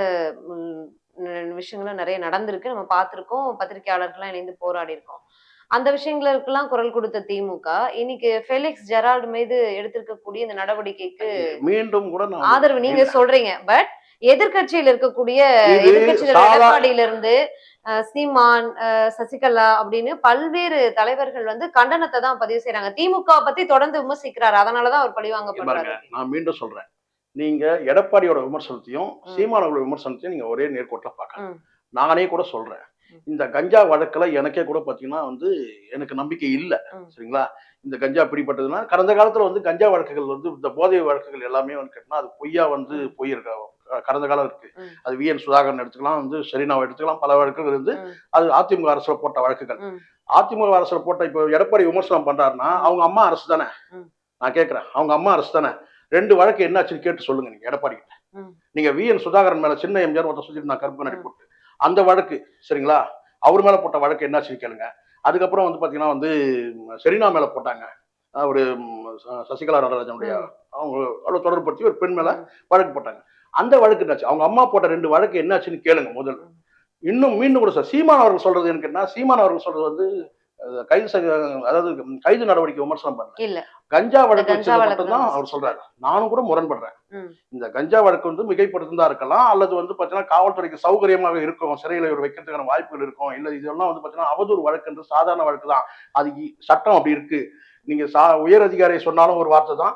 விஷயங்களும் நிறைய நடந்திருக்கு, நம்ம பார்த்திருக்கோம். பத்திரிகையாளர்கள்லாம் இணைந்து போராடி இருக்கோம். அந்த விஷயங்களுக்கெல்லாம் குரல் கொடுத்த திமுக இன்னைக்கு ஃபெலிக்ஸ் ஜெரால்டு மீது எடுத்திருக்கக்கூடிய இந்த நடவடிக்கைக்கு மீண்டும் கூட ஆதரவு நீங்க சொல்றீங்க. பட் எதிர்கட்சியில் இருக்கக்கூடிய எடப்பாடியில இருந்து சீமான், சசிகலா அப்படின்னு பல்வேறு தலைவர்கள் வந்து கண்டனத்தை தான் பதிவு செய்யறாங்க. திமுக பத்தி தொடர்ந்து விமர்சிக்கிறாரு. அதனாலதான் அவர் பழிவாங்கப்படுறாரு. நான் மீண்டும் சொல்றேன், நீங்க எடப்பாடியோட விமர்சனத்தையும் சீமானோட விமர்சனத்தையும் நீங்க ஒரே நேர்கோட்டில பார்க்கணும். நானே கூட சொல்றேன், இந்த கஞ்சா வழக்குல எனக்கே கூட பாத்தீங்கன்னா வந்து எனக்கு நம்பிக்கை இல்லை. சரிங்களா? இந்த கஞ்சா பிடிப்பட்டதுன்னா கடந்த காலத்துல வந்து கஞ்சா வழக்குகள் வந்து இந்த போதை வழக்குகள் எல்லாமே வந்து கேட்டா அது பொய்யா வந்து போயிருக்க கடந்த காலம் இருக்கு. அது VN சுதாகரன் எடுத்துக்கலாம், வந்து ஷெரீனாவை எடுத்துக்கலாம், பல வழக்குகள் இருந்து அது அதிமுக அரசுல போட்ட வழக்குகள். அதிமுக அரசுல போட்ட இப்ப எடப்பாடி விமர்சனம் பண்றாருன்னா அவங்க அம்மா அரசு தானே. நான் கேட்கிறேன், அவங்க அம்மா அரசு தானே. 2 வழக்கு என்னாச்சுன்னு கேட்டு சொல்லுங்க நீங்க எடப்பாடி கிட்ட. நீங்க VN சுதாகரன் மேல சின்ன எம்ஜிஆர் ஒருத்தர் சொல்லிட்டு நான் கருப்பு நடி போட்டு அந்த வழக்கு, சரிங்களா, அவர் மேல போட்ட வழக்கு என்னாச்சுன்னு கேளுங்க. அதுக்கப்புறம் வந்து பாத்தீங்கன்னா வந்து ஷெரீனா மேல போட்டாங்க, ஒரு சசிகலா நடராஜனுடைய அவங்க தொடர்புபடுத்தி ஒரு பெண் மேல வழக்கு போட்டாங்க. அந்த வழக்கு என்னாச்சு? அவங்க அம்மா போட்ட 2 வழக்கு என்னாச்சுன்னு கேளுங்க முதல். இன்னும் மீண்டும் கூட சீமான் அவர்கள் சொல்றது எனக்கு என்ன, சீமான் அவர்கள் சொல்றது வந்து கைது நடவடிக்கை விமர்சனம் பண்ணல, கஞ்சா வழக்கு மட்டும்தான் அவர் சொல்றாரு. நானும் கூட முரண்படுறேன். இந்த கஞ்சா வழக்கு வந்து மிகைப்படுத்திதான் இருக்கலாம், அல்லது வந்து பாத்தீங்கன்னா காவல்துறைக்கு சௌகரியமாக இருக்கும், சிறையில் இவர் வைக்கிறதுக்கான வாய்ப்புகள் இருக்கும். இல்ல இதெல்லாம் வந்து பாத்தீங்கன்னா அவதூறு வழக்கு என்று சாதாரண வழக்கு தான், அது சட்டம் அப்படி இருக்கு. நீங்க உயர் அதிகாரியை சொன்னாலும் ஒரு வார்த்தை தான்,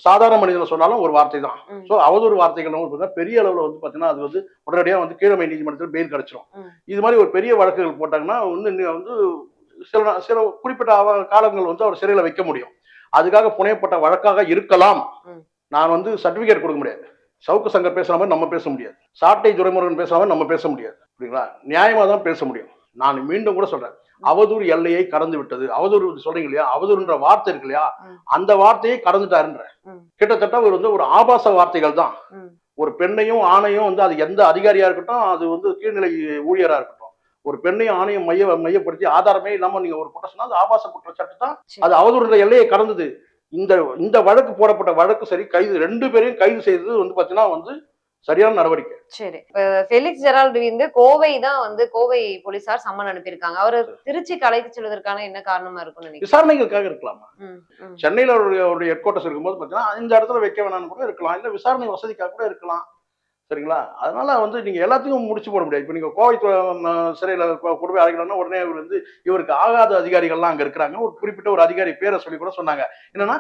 சாதாரண மனிதனை சொன்னாலும் ஒரு வார்த்தை தான். சோ அவதூறு வார்த்தைகள் பெரிய அளவுல வந்து பாத்தீங்கன்னா அது வந்து உடனடியாக வந்து கீழமை நீதிமன்றத்தில் பெயில் கிடைச்சிடும். இது மாதிரி ஒரு பெரிய வழக்குகள் போட்டாங்கன்னா வந்து சில குறிப்பிட்ட காலங்கள் வந்து அவர் சிறையில வைக்க முடியும். அதுக்காக புனையப்பட்ட வழக்காக இருக்கலாம். நான் வந்து சர்டிபிகேட் கொடுக்க முடியாது. சவுக்கு சங்கர் பேசுற மாதிரி நம்ம பேச முடியாது, சாட்டை துரைமுருகன் பேசுற மாதிரி நம்ம பேச முடியாது. புரியுங்களா? நியாயமா தான் பேச முடியும். நான் மீண்டும் கூட சொல்றேன், அவதூறு எல்லையை கடந்து விட்டது. அவதூறு சொல்றீங்க இல்லையா, அவதூறுன்ற வார்த்தை இருக்கு இல்லையா, அந்த வார்த்தையை கடந்துட்டாருன்ற. கிட்டத்தட்ட ஒரு ஆபாச வார்த்தைகள் தான். ஒரு பெண்ணையும் ஆணையும் வந்து அது எந்த அதிகாரியா இருக்கட்டும், அது வந்து கீழ்நிலை ஊழியரா இருக்கட்டும், ஒரு பெண்ணையும் ஆணையும் மையப்படுத்தி ஆதாரமே இல்லாம நீங்க ஒரு குற்றம் சொன்னா அது ஆபாச குற்றச்சாட்டு தான். அது அவதூறு எல்லையை கடந்தது. இந்த இந்த வழக்கு போடப்பட்ட வழக்கு சரி, கைது 2 பேரையும் கைது செய்தது வந்து பாத்தீங்கன்னா வந்து சரியான நடவடிக்கை. சரி, ஃபெலிக்ஸ் ஜெரால்டு வந்து கோவை தான் வந்து கோவை போலீசார் சம்மன் அனுப்பியிருக்காங்க. அவரு திருச்சிக்கு அழைத்து செல்வதற்கான என்ன காரணமா இருக்கும்னு நினைக்கிறீங்க? விசாரணைகளுக்காக இருக்கலாமா? சென்னையில அவருடைய ஹெட் குவார்டர்ஸ் இருக்கும்போது பாத்தீங்கன்னா இந்த இடத்துல வைக்க வேணாம்னு கூட இருக்கலாம், இல்ல விசாரணை வசதிக்காக கூட இருக்கலாம். சரிங்களா? அதனால வந்து நீங்க எல்லாத்தையும் முடிச்சு போட முடியாது. இப்ப நீங்க கோவை சிறையில கொண்டு போய் அழைக்கணும்னா உடனே இவர் வந்து இவருக்கு ஆகாத அதிகாரிகள்லாம் அங்க இருக்கிறாங்க. ஒரு குறிப்பிட்ட ஒரு அதிகாரி பேரை சொல்லி கூட சொன்னாங்க. என்னன்னா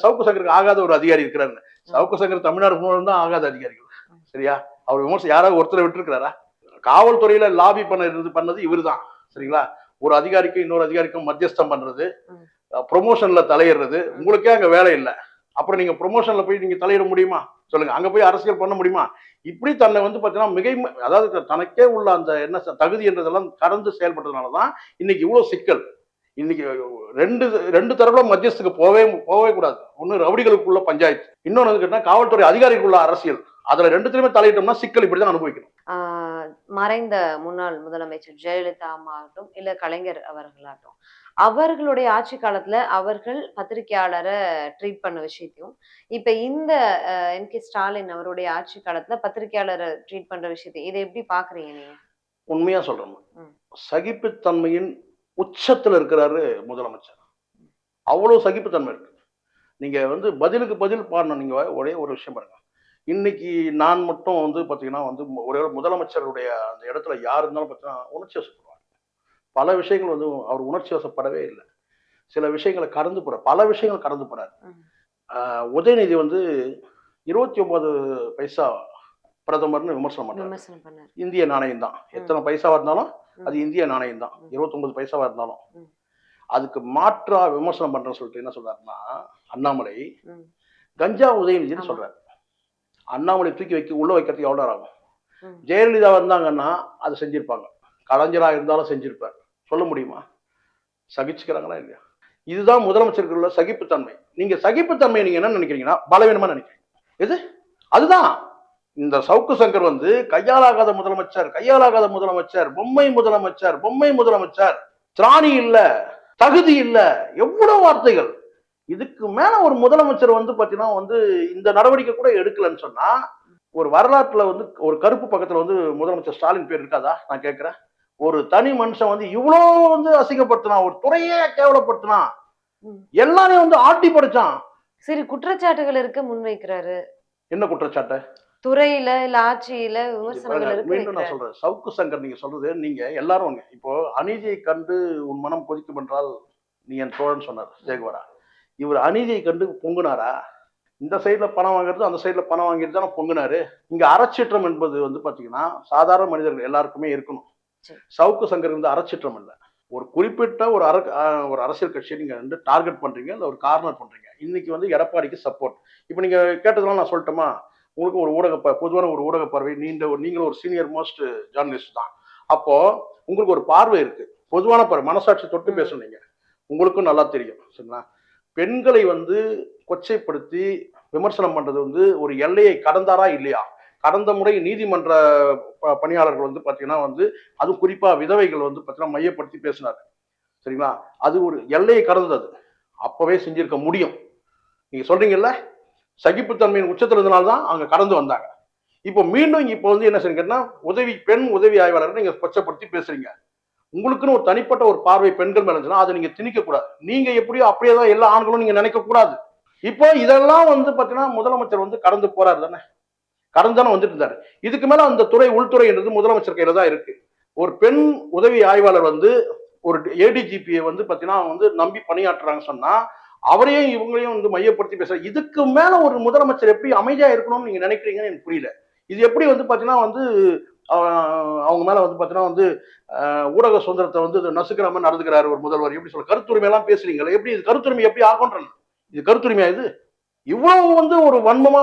சவுக்கு சங்கருக்கு ஆகாத ஒரு அதிகாரி இருக்கிறாரு. சவுக்கு சங்கர் தமிழ்நாடு முழுவதும் தான் ஆகாத அதிகாரிகள். சரியா? அவர் விமர்சனம் யாராவது ஒருத்தரை விட்டுருக்கிறாரா? காவல்துறையில லாபி பண்ணது இவர் தான். சரிங்களா? ஒரு அதிகாரிக்கும் இன்னொரு அதிகாரிக்கும் மத்தியஸ்தம் பண்றது, ப்ரொமோஷன்ல தலையிடுறது. உங்களுக்கே அங்க வேலை இல்லை, அப்புறம் நீங்க ப்ரொமோஷன்ல போய் நீங்க தலையிட முடியுமா சொல்லுங்க? அங்க போய் அரசியல் பண்ண முடியுமா? இப்படி தன்னை வந்து பாத்தீங்கன்னா அதாவது தனக்கே உள்ள அந்த என்ன தகுதி என்றதெல்லாம் கடந்து செயல்பட்டதுனாலதான் இன்னைக்கு இவ்வளவு சிக்கல். இன்னைக்கு ரெண்டு தரப்புல மத்தியஸ்துக்கு போவே கூடாது. ஒண்ணு ரவுடிகளுக்குள்ள பஞ்சாயத்து, இன்னொன்னு கேட்டா காவல்துறை அதிகாரிகளுக்குள்ள அரசியல். அதுல 2த்துலயுமே தலையிட்டோம்னா சிக்கல் இப்படிதான் அனுபவிக்கணும். மறைந்த முன்னாள் முதலமைச்சர் ஜெயலலிதா அம்மாகட்டும் இல்ல கலைஞர் அவர்களாகட்டும், அவர்களுடைய ஆட்சி காலத்துல அவர்கள் பத்திரிகையாளரை ட்ரீட் பண்ண விஷயத்தையும், இப்ப இந்த என்.கே. ஸ்டாலின் அவருடைய ஆட்சி காலத்துல பத்திரிகையாளரை ட்ரீட் பண்ற விஷயத்தையும் இதை எப்படி பாக்குறீங்க நீங்க? உண்மையா சொல்றேன், சகிப்புத்தன்மையின் உச்சத்துல இருக்கிறாரு முதலமைச்சர். அவ்வளவு சகிப்புத்தன்மை இருக்கு. நீங்க வந்து பதிலுக்கு பதில் பாடணும். நீங்க ஒரே ஒரு விஷயம் பாருங்க. இன்னைக்கு நான் மட்டும் வந்து பாத்தீங்கன்னா வந்து ஒரே முதலமைச்சருடைய அந்த இடத்துல யார் இருந்தாலும் பாத்தீங்கன்னா உணர்ச்சி வசப்படுவாங்க. பல விஷயங்கள் வந்து அவர் உணர்ச்சி வசப்படவே இல்லை. சில விஷயங்களை கடந்து போறார், பல விஷயங்கள் கடந்து போறாரு. உதயநிதி வந்து 29 பைசா பிரதமர்னு விமர்சனம் பண்றாரு. இந்திய நாணயம் தான், எத்தனை பைசாவா இருந்தாலும் அது இந்திய நாணயம் தான், 29 பைசாவா இருந்தாலும். அதுக்கு மாற்றா விமர்சனம் பண்றேன்னு சொல்லிட்டு என்ன சொல்றாருன்னா அண்ணாமலை கஞ்சா உதயநிதினு சொல்றாரு. அண்ணாமலை தூக்கி உள்ள வைக்கிறதுக்கு எவ்வளவு நேரம் ஆகும்? ஜெயலலிதா வந்தாங்கன்னா அது செஞ்சிருப்பாங்க, கலைஞரா இருந்தாலும் செஞ்சிருப்பார். சொல்ல முடியுமா? சகிச்சுக்கிறாங்களா இல்லையா? இதுதான் முதலமைச்சருக்கு உள்ள சகிப்புத்தன்மை. நீங்க சகிப்புத்தன்மை நீங்க என்ன நினைக்கிறீங்கன்னா பலவீனமா நினைக்கிறீங்க. எது? அதுதான் இந்த சவுக்கு சங்கர் வந்து கையாலாகாத முதலமைச்சர், பொம்மை முதலமைச்சர், திராணி இல்ல, தகுதி இல்ல, எவ்வளவு வார்த்தைகள். இதுக்கு மேல ஒரு முதலமைச்சர் வந்து பாத்தீங்கன்னா வந்து இந்த நடவடிக்கை கூட எடுக்கலன்னு சொன்னா ஒரு வரலாற்றுல வந்து ஒரு கருப்பு பக்கத்துல வந்து முதலமைச்சர் ஸ்டாலின் பேர் இருக்காதா? நான் கேட்கிறேன். ஒரு தனி மனுஷன் வந்து இவ்வளவு வந்து அசிங்கப்படுத்தினா, ஒரு துறையே கேவலப்படுத்தினா, எல்லாரையும் வந்து ஆட்டி படைச்சான். சரி, குற்றச்சாட்டுகள் இருக்க முன்வைக்கிறாரு. என்ன குற்றச்சாட்டு? துறையில இல்ல ஆட்சியில விமர்சனங்கள் இருக்கு. மீண்டும் நான் சொல்றேன், சவுக்கு சங்கர் நீங்க சொல்றது, நீங்க எல்லாரும் இப்போ அநீதியை கண்டு உன் மனம் கொதிக்கும் என்றால் நீ என் தோழன் சொன்னார் ஜெயகுமாரா. இவர் அநீதியை கண்டு பொங்குனாரா? இந்த சைட்ல பணம் வாங்குறது, அந்த சைட்ல பணம் வாங்கிட்டு தானே பொங்குனாரு. இங்க அறச்சீற்றம் என்பது வந்து பாத்தீங்கன்னா சாதாரண மனிதர்கள் எல்லாருக்குமே இருக்கணும். சவுக்கு சங்கர் வந்து அறச்சீற்றம் இல்லை. ஒரு குறிப்பிட்ட ஒரு அரசியல் கட்சியை நீங்க வந்து டார்கெட் பண்றீங்க, இல்ல ஒரு கார்னர் பண்றீங்க. இன்னைக்கு வந்து எடப்பாடிக்கு சப்போர்ட். இப்ப நீங்க கேட்டதெல்லாம் நான் சொல்லட்டுமா? உங்களுக்கு ஒரு பொதுவான ஒரு ஊடக பார்வை, நீங்களும் ஒரு சீனியர் மோஸ்ட் ஜேர்னலிஸ்ட் தான். அப்போ உங்களுக்கு ஒரு பார்வை இருக்கு, பொதுவான பார்வை, மனசாட்சி தொட்டு பேசுனீங்க, உங்களுக்கும் நல்லா தெரியும். சரிங்களா? பெண்களை வந்து கொச்சைப்படுத்தி விமர்சனம் பண்றது வந்து ஒரு எல்லையை கடந்தாரா இல்லையா? கடந்த முறை நீதிமன்ற பணியாளர்கள் வந்து பாத்தீங்கன்னா வந்து அது குறிப்பா விதவைகள் வந்து பாத்தீங்கன்னா மையப்படுத்தி பேசினார். சரிங்களா? அது ஒரு எல்லையை கடந்தது. அப்பவே செஞ்சிருக்க முடியும். நீங்க சொல்றீங்கல்ல, சகிப்புத்தன்மையின் உச்சத்துல இருந்தனால்தான் அங்க கடந்து வந்தாங்க. இப்போ மீண்டும் இப்போ வந்து என்ன செய்யுங்கன்னா பெண் உதவி ஆய்வாளர் நீங்க கொச்சப்படுத்தி பேசுறீங்க. உங்களுக்குன்னு ஒரு தனிப்பட்ட ஒரு பார்வை பெண்கள் மேல இருந்துச்சுன்னா அதை நீங்க திணிக்க கூடாது. நீங்க எப்படியோ அப்படியே தான் எல்லா ஆண்களும் நீங்க நினைக்க கூடாது. இப்போ இதெல்லாம் வந்து பாத்தீங்கன்னா முதலமைச்சர் வந்து கடந்து போறாரு தானே, கடந்தானே வந்துட்டு இருந்தாரு. இதுக்கு மேல அந்த துறை, உள்துறை என்றது முதலமைச்சர் கையில தான் இருக்கு. ஒரு பெண் உதவி ஆய்வாளர் வந்து ஒரு ஏடிஜிபியை வந்து பாத்தீங்கன்னா வந்து நம்பி பணியாற்றுறாங்க சொன்னா அவரையும் இவங்களையும் வந்து மையப்படுத்தி பேசுற, இதுக்கு மேல ஒரு முதலமைச்சர் எப்படி அமைதியா இருக்கணும்னு நீங்க நினைக்கிறீங்கன்னு எனக்கு புரியல. இது எப்படி வந்து பாத்தீங்கன்னா வந்து அவங்க மேல வந்து பாத்தீங்கன்னா வந்து ஊடக சுதந்திரத்தை வந்து நசுக்கிற மாதிரி நடந்துக்கிறாரு ஒரு முதல்வர். எப்படி சொல்ல, கருத்துரிமை எல்லாம் பேசுறீங்களா? எப்படி இது கருத்துரிமை எப்படி ஆகும்ன்ற, இது கருத்துரிமையா? இது இவ்வளவு வந்து ஒரு வன்மமா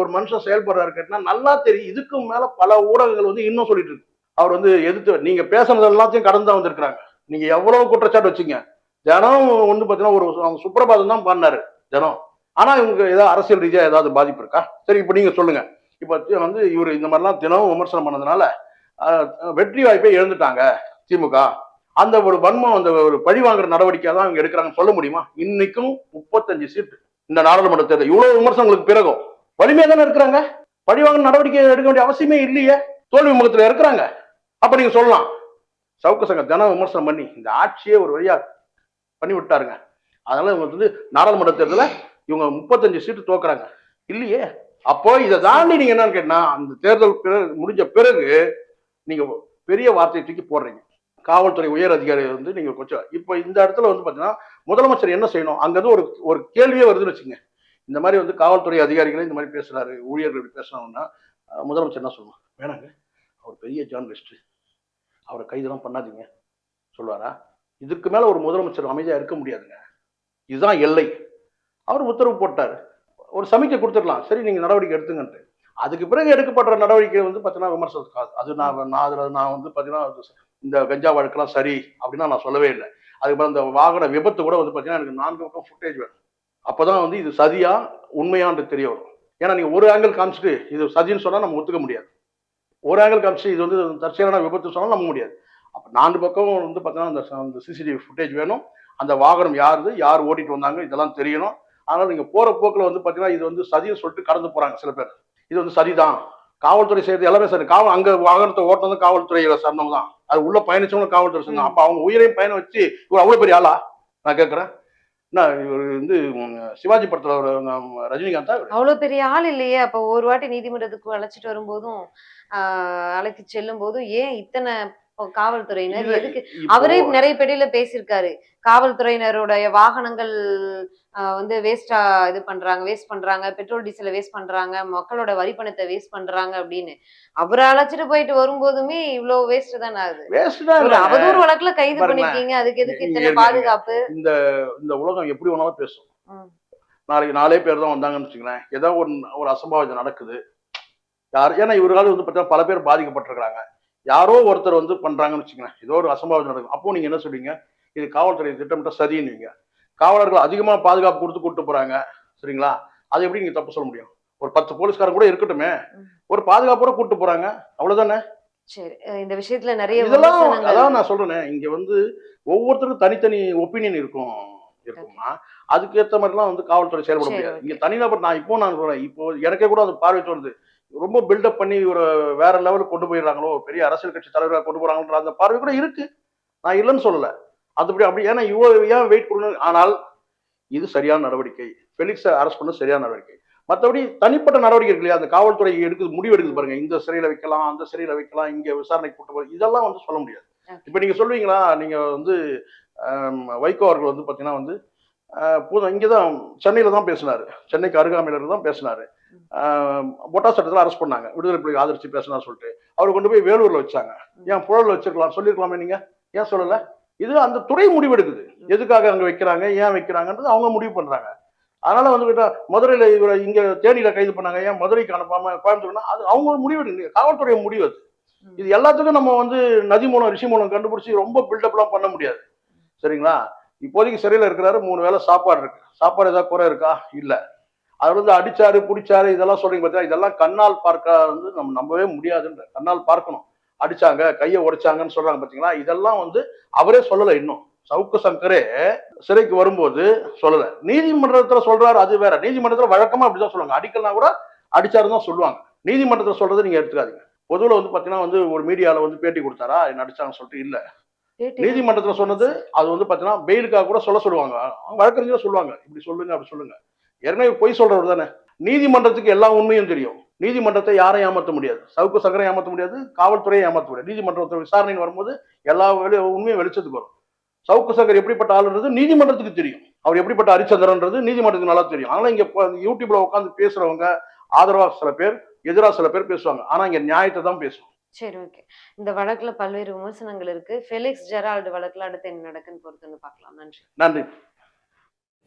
ஒரு மனுஷன் செயல்படுறாரு கேட்டா நல்லா தெரியும். இதுக்கு மேல பல ஊடகங்கள் வந்து இன்னும் சொல்லிட்டு இருக்கு. அவர் வந்து எதிர்த்து நீங்க பேசுறது எல்லாத்தையும் கடந்து தான் வந்திருக்கிறாங்க. நீங்க எவ்வளவு குற்றச்சாட்டு வச்சுங்க, தினம் வந்து பாத்தீங்கன்னா ஒரு சுப்பிரபாதம் தான் பண்ணாரு தினம். ஆனா இவங்க ஏதாவது அரசியல் ரீதியா ஏதாவது பாதிப்பு இருக்கா? சரி, இப்ப நீங்க சொல்லுங்க. இப்ப வந்து இவர் இந்த மாதிரிலாம் தினமும் விமர்சனம் பண்ணதுனால வெற்றி வாய்ப்பை இழந்துட்டாங்க, திமுக. அந்த ஒரு வன்மம், அந்த ஒரு பழி வாங்குற நடவடிக்கை தான் அவங்க எடுக்கிறாங்கன்னு சொல்ல முடியுமா? இன்னைக்கும் 35 சீட்டு இந்த நாடாளுமன்ற தேர்தல் இவ்வளவு விமர்சனங்களுக்கு பிறகும் வலிமையா தானே இருக்கிறாங்க. பழி வாங்குற நடவடிக்கை எடுக்க வேண்டிய அவசியமே இல்லையே, தோல்வி முகத்துல இருக்கிறாங்க. அப்ப நீங்க சொல்லலாம் சவுக்கு சங்கர் தினம் விமர்சனம் பண்ணி இந்த ஆட்சியே ஒரு வழியா பண்ணி விட்டாருங்க, அதனால இவங்க வந்து நாடாளுமன்ற தேர்தலில் இவங்க 35 சீட்டு தோக்குறாங்க இல்லையே. அப்போ இதை தாண்டி நீங்க என்னன்னு கேட்டா, அந்த தேர்தல் முடிஞ்ச பிறகு நீங்க பெரிய வார்த்தையை தூக்கி போடுறீங்க. காவல்துறை உயர் அதிகாரி வந்து நீங்க கொஞ்சம் இப்போ இந்த இடத்துல வந்து பாத்தீங்கன்னா முதலமைச்சர் என்ன செய்யணும், அங்க இருந்து ஒரு கேள்வியே வருதுன்னு வச்சுங்க. இந்த மாதிரி வந்து காவல்துறை அதிகாரிகளே இந்த மாதிரி பேசுறாரு, ஊழியர்கள் பேசுறாங்கன்னா முதலமைச்சர் என்ன சொல்லணும்? வேணாங்க, அவர் பெரிய ஜேர்னலிஸ்ட், அவரை கைதெல்லாம் பண்ணாதீங்க சொல்லுவாரா? இதுக்கு மேல ஒரு முதலமைச்சர் அமைதியா இருக்க முடியாதுங்க, இதுதான் எல்லை. அவர் உத்தரவு போட்டார், ஒரு சமிக்கை கொடுத்துடலாம், சரி நீங்க நடவடிக்கை எடுத்துங்கன்ட்டு. அதுக்கு பிறகு எடுக்கப்படுற நடவடிக்கை வந்து பார்த்தீங்கன்னா விமர்சனத்துக்காது. அது நான் வந்து பார்த்தீங்கன்னா இந்த கஞ்சா வழக்கெல்லாம் சரி அப்படின்னா நான் சொல்லவே இல்லை. அதுக்கப்புறம் இந்த வாகன விபத்து கூட வந்து பார்த்தீங்கன்னா எனக்கு 4 பக்கம் ஃபுட்டேஜ் வேணும், அப்போதான் வந்து இது சதியா உண்மையான்னு தெரிய வரும். ஏன்னா நீங்க ஒரு ஆங்கிள் காமிச்சிட்டு இது சதின்னு சொன்னா நம்ம ஒத்துக்க முடியாது, ஒரு ஆங்கிள் காமிச்சு இது வந்து தற்செயலான விபத்து சொன்னா நம்ப முடியாது. அப்போ 4 பக்கம் வந்து பார்த்தீங்கன்னா அந்த சிசிடிவி ஃபுட்டேஜ் வேணும், அந்த வாகனம் யார் ஓட்டிட்டு வந்தாங்க இதெல்லாம் தெரியணும். அதனால நீங்க போற போக்குல வந்து பாத்தீங்கன்னா இது வந்து சதின்னு சொல்லிட்டு கடந்து போறாங்க சில பேர். இது வந்து சதிதான், காவல்துறை செய்யறது எல்லாமே சரி. அங்க வாகனத்தை ஓட்டுறது காவல்துறையில சார்ந்தவங்க தான், அது உள்ள பயணிச்சவங்க காவல்துறை சொன்னாங்க. அப்ப அவங்க உயிரையும் பயணம் வச்சு இவர் அவ்வளவு பெரிய ஆளா? நான் கேட்கறேன். இவர் வந்து சிவாஜி படத்துல ரஜினிகாந்தா அவ்வளவு பெரிய ஆள் இல்லையே. அப்ப ஒரு வாட்டி நீதிமன்றத்துக்கு அழைச்சிட்டு வரும்போதும் அழைத்து செல்லும் போதும் ஏன் இத்தனை காவல்துறையினர் எதுக்கு? அவரே நிறைய பேடியில பேசியிருக்காரு, காவல்துறையினருடைய வாகனங்கள் வந்து வேஸ்ட் பண்றாங்க, பெட்ரோல் டீசலை வேஸ்ட் பண்றாங்க, மக்களோட வரி பணத்தை வேஸ்ட் பண்றாங்க அப்படின்னு. அவரை அழைச்சிட்டு போயிட்டு வரும்போதுமே இவ்வளவு வேஸ்ட் தானே ஆகுது. அவதூறு வழக்குல கைது பண்ணிருக்கீங்க, அதுக்கு எதுக்கு இத்தனை பாதுகாப்பு? இந்த உலகம் எப்படி வேணாலும் பேசும். நாளைக்கு 4 பேர் தான் வந்தாங்கன்னு வச்சுங்களேன், ஏதோ ஒரு அசம்பாவிதம் நடக்குது, ஏன்னா இவரால் வந்து பார்த்தா பல பேர் பாதிக்கப்பட்டிருக்கிறாங்க, யாரோ ஒருத்தர் வந்து பண்றாங்கன்னு வச்சுக்கோங்க, ஏதோ ஒரு அசம்பாவிதம் நடக்கும். அப்போ நீங்க என்ன சொல்றீங்க? இது காவல்துறை திட்டமிட்ட சதின்னுவீங்க. காவலர்கள் அதிகமா பாதுகாப்பு கூட்டு போறாங்க, சரிங்களா? அது எப்படி நீங்க தப்பு சொல்ல முடியும்? ஒரு 10 போலீஸ்காரன் கூட இருக்கட்டுமே, ஒரு பாதுகாப்போட கூட்டு போறாங்க, அவ்வளவுதானே. சரி, இந்த விஷயத்துல நிறைய இதெல்லாம் அதான் நான் சொல்றேன், இங்க வந்து ஒவ்வொருத்தருக்கும் தனித்தனி ஒப்பீனியன் இருக்குமா, அதுக்கு ஏற்ற மாதிரிலாம் வந்து காவல்துறை செயல்பட முடியாது. இங்க தனிநபர் நான் சொல்றேன், இப்போ எனக்கே கூட அது பார்வை தோணுது, ரொம்ப பில்டப் பண்ணி ஒரு வேற லெவலுக்கு கொண்டு போயிடுறாங்களோ, பெரிய அரசியல் கட்சி தலைவராக கொண்டு போறாங்கன்ற அந்த பார்வை கூட இருக்கு, நான் இல்லைன்னு சொல்லல. அப்படி ஏன்னா இவ்வளவு ஏன் வெயிட் பண்ணணும்? ஆனால் இது சரியான நடவடிக்கை, ஃபெலிக்ஸை அரெஸ்ட் பண்ண சரியான நடவடிக்கை. மற்றபடி தனிப்பட்ட நடவடிக்கை இருக்கு இல்லையா, அந்த காவல்துறை முடிவு எடுக்குது பாருங்க, இந்த சிறையில வைக்கலாம், அந்த சிறையில வைக்கலாம், இங்க விசாரணைக்கு கூட்டு போய் இதெல்லாம் வந்து சொல்ல முடியாது. இப்ப நீங்க சொல்லுவீங்களா, நீங்க வந்து வைகோ அவர்கள் வந்து பாத்தீங்கன்னா வந்து இங்கதான் சென்னையில தான் பேசினாரு, சென்னைக்கு அருகாமையில தான் பேசினாரு, பொட்டா சட்டத்தில் அரெஸ்ட் பண்ணாங்க, விடுதலை புலிகளை ஆதரிச்சு பேசினா சொல்லிட்டு அவர் கொண்டு போய் வேலூர்ல வச்சாங்க. ஏன் புழல்ல வச்சிருக்கலாம், சொல்லிருக்கலாமே, நீங்க ஏன் சொல்லல? இது அந்த துறை முடிவெடுக்குது, எதுக்காக அங்க வைக்கிறாங்க, ஏன் வைக்கிறாங்கன்றது அவங்க முடிவு பண்றாங்க. அதனால வந்து மதுரையில இவரை இங்க தேனியில கைது பண்ணாங்க, ஏன் மதுரைக்கு அனுப்பாம கோயம்புத்தூர்னா அது அவங்க முடிவு, காவல்துறை முடிவு அது. இது எல்லாத்துக்கும் நம்ம வந்து நதி மூலம் ரிஷி மூலம் கண்டுபிடிச்சி ரொம்ப பில்டப்லாம் பண்ண முடியாது, சரிங்களா? இப்போதைக்கு சிறையில இருக்கிறாரு, 3 வேளை சாப்பாடு இருக்கு, சாப்பாடு ஏதாவது குறை இருக்கா? இல்ல. அவர் வந்து அடிச்சாரு பிடிச்சாரு இதெல்லாம் சொல்றீங்க பார்த்தா, இதெல்லாம் கண்ணால் பார்க்க வந்து நம்ம நம்பவே முடியாதுன்ற, கண்ணால் பார்க்கணும். அடிச்சாங்க, கையை உடைச்சாங்கன்னு சொல்றாங்க பாத்தீங்களா, இதெல்லாம் வந்து அவரே சொல்லல. இன்னும் சவுக்கு சங்கரே சிறைக்கு வரும்போது சொல்லல, நீதிமன்றத்துல சொல்றாரு, அது வேற. நீதிமன்றத்துல வழக்கமா அப்படிதான் சொல்லுவாங்க, அடிக்கலாம் கூட அடிச்சாருன்னு தான் சொல்லுவாங்க. நீதிமன்றத்துல சொல்றது நீங்க எடுத்துக்காதீங்க. பொதுவில் வந்து பாத்தீங்கன்னா வந்து ஒரு மீடியால வந்து பேட்டி கொடுத்தாரா என்ன அடிச்சாங்கன்னு சொல்லிட்டு, இல்ல, நீதிமன்றத்துல சொன்னது அது வந்து பாத்தீங்கன்னா பெயிலுக்காக கூட சொல்லுவாங்க, வழக்கறிஞர் சொல்லுவாங்க, இப்படி சொல்லுங்க அப்படி சொல்லுங்க. ஏற்கனவே பொய் சொல்றவர் தானே. நீதிமன்றத்துக்கு எல்லா உண்மையும் தெரியும், நீதிமன்றத்தை யாரையும் ஏமாற்ற முடியாது, சவுக்கு சங்கரை ஏமாற்ற முடியாது, காவல்துறையை ஏமாற்ற முடியாது. நீதிமன்றத்தை விசாரணைன்னு வரும்போது எல்லா உண்மையும் வெளிச்சத்துக்கு வரும். சவுக்கு சங்கர் எப்படிப்பட்ட ஆளுன்றது நீதிமன்றத்துக்கு தெரியும், அவர் எப்படிப்பட்ட ஹரிச்சந்திரன்றது நீதிமன்றத்துக்கு நல்லா தெரியும். அதனால இங்க யூடியூப்ல உட்காந்து பேசுறவங்க ஆதரவா சில பேர், எதிராக சில பேர் பேசுவாங்க, ஆனா இங்க நியாயத்தை தான் பேசுவோம். சரி, ஓகே. இந்த வழக்குல பல்வேறு விமர்சனங்கள் இருக்கு. ஃபெலிக்ஸ் ஜெரால்டு வழக்குல அடுத்து என்ன நடக்குன்னு பொறுத்துன்னு பார்க்கலாம். நன்றி. நன்றி.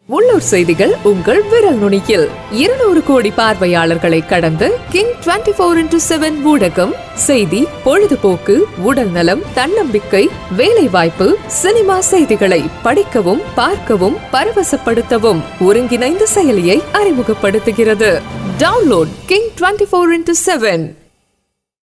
உள்ளூர் செய்திகள் உங்கள் விரல் நுனியில் 200 கோடி பார்வையாளர்களை கடந்து கிங் 24/7 ஊடகம் செய்தி, பொழுதுபோக்கு, உடல் நலம், தன்னம்பிக்கை, வேலை வாய்ப்பு, சினிமா செய்திகளை படிக்கவும் பார்க்கவும் பரவசப்படுத்தவும் ஒருங்கிணைந்த செயலியை அறிமுகப்படுத்துகிறது. Download king 24/7.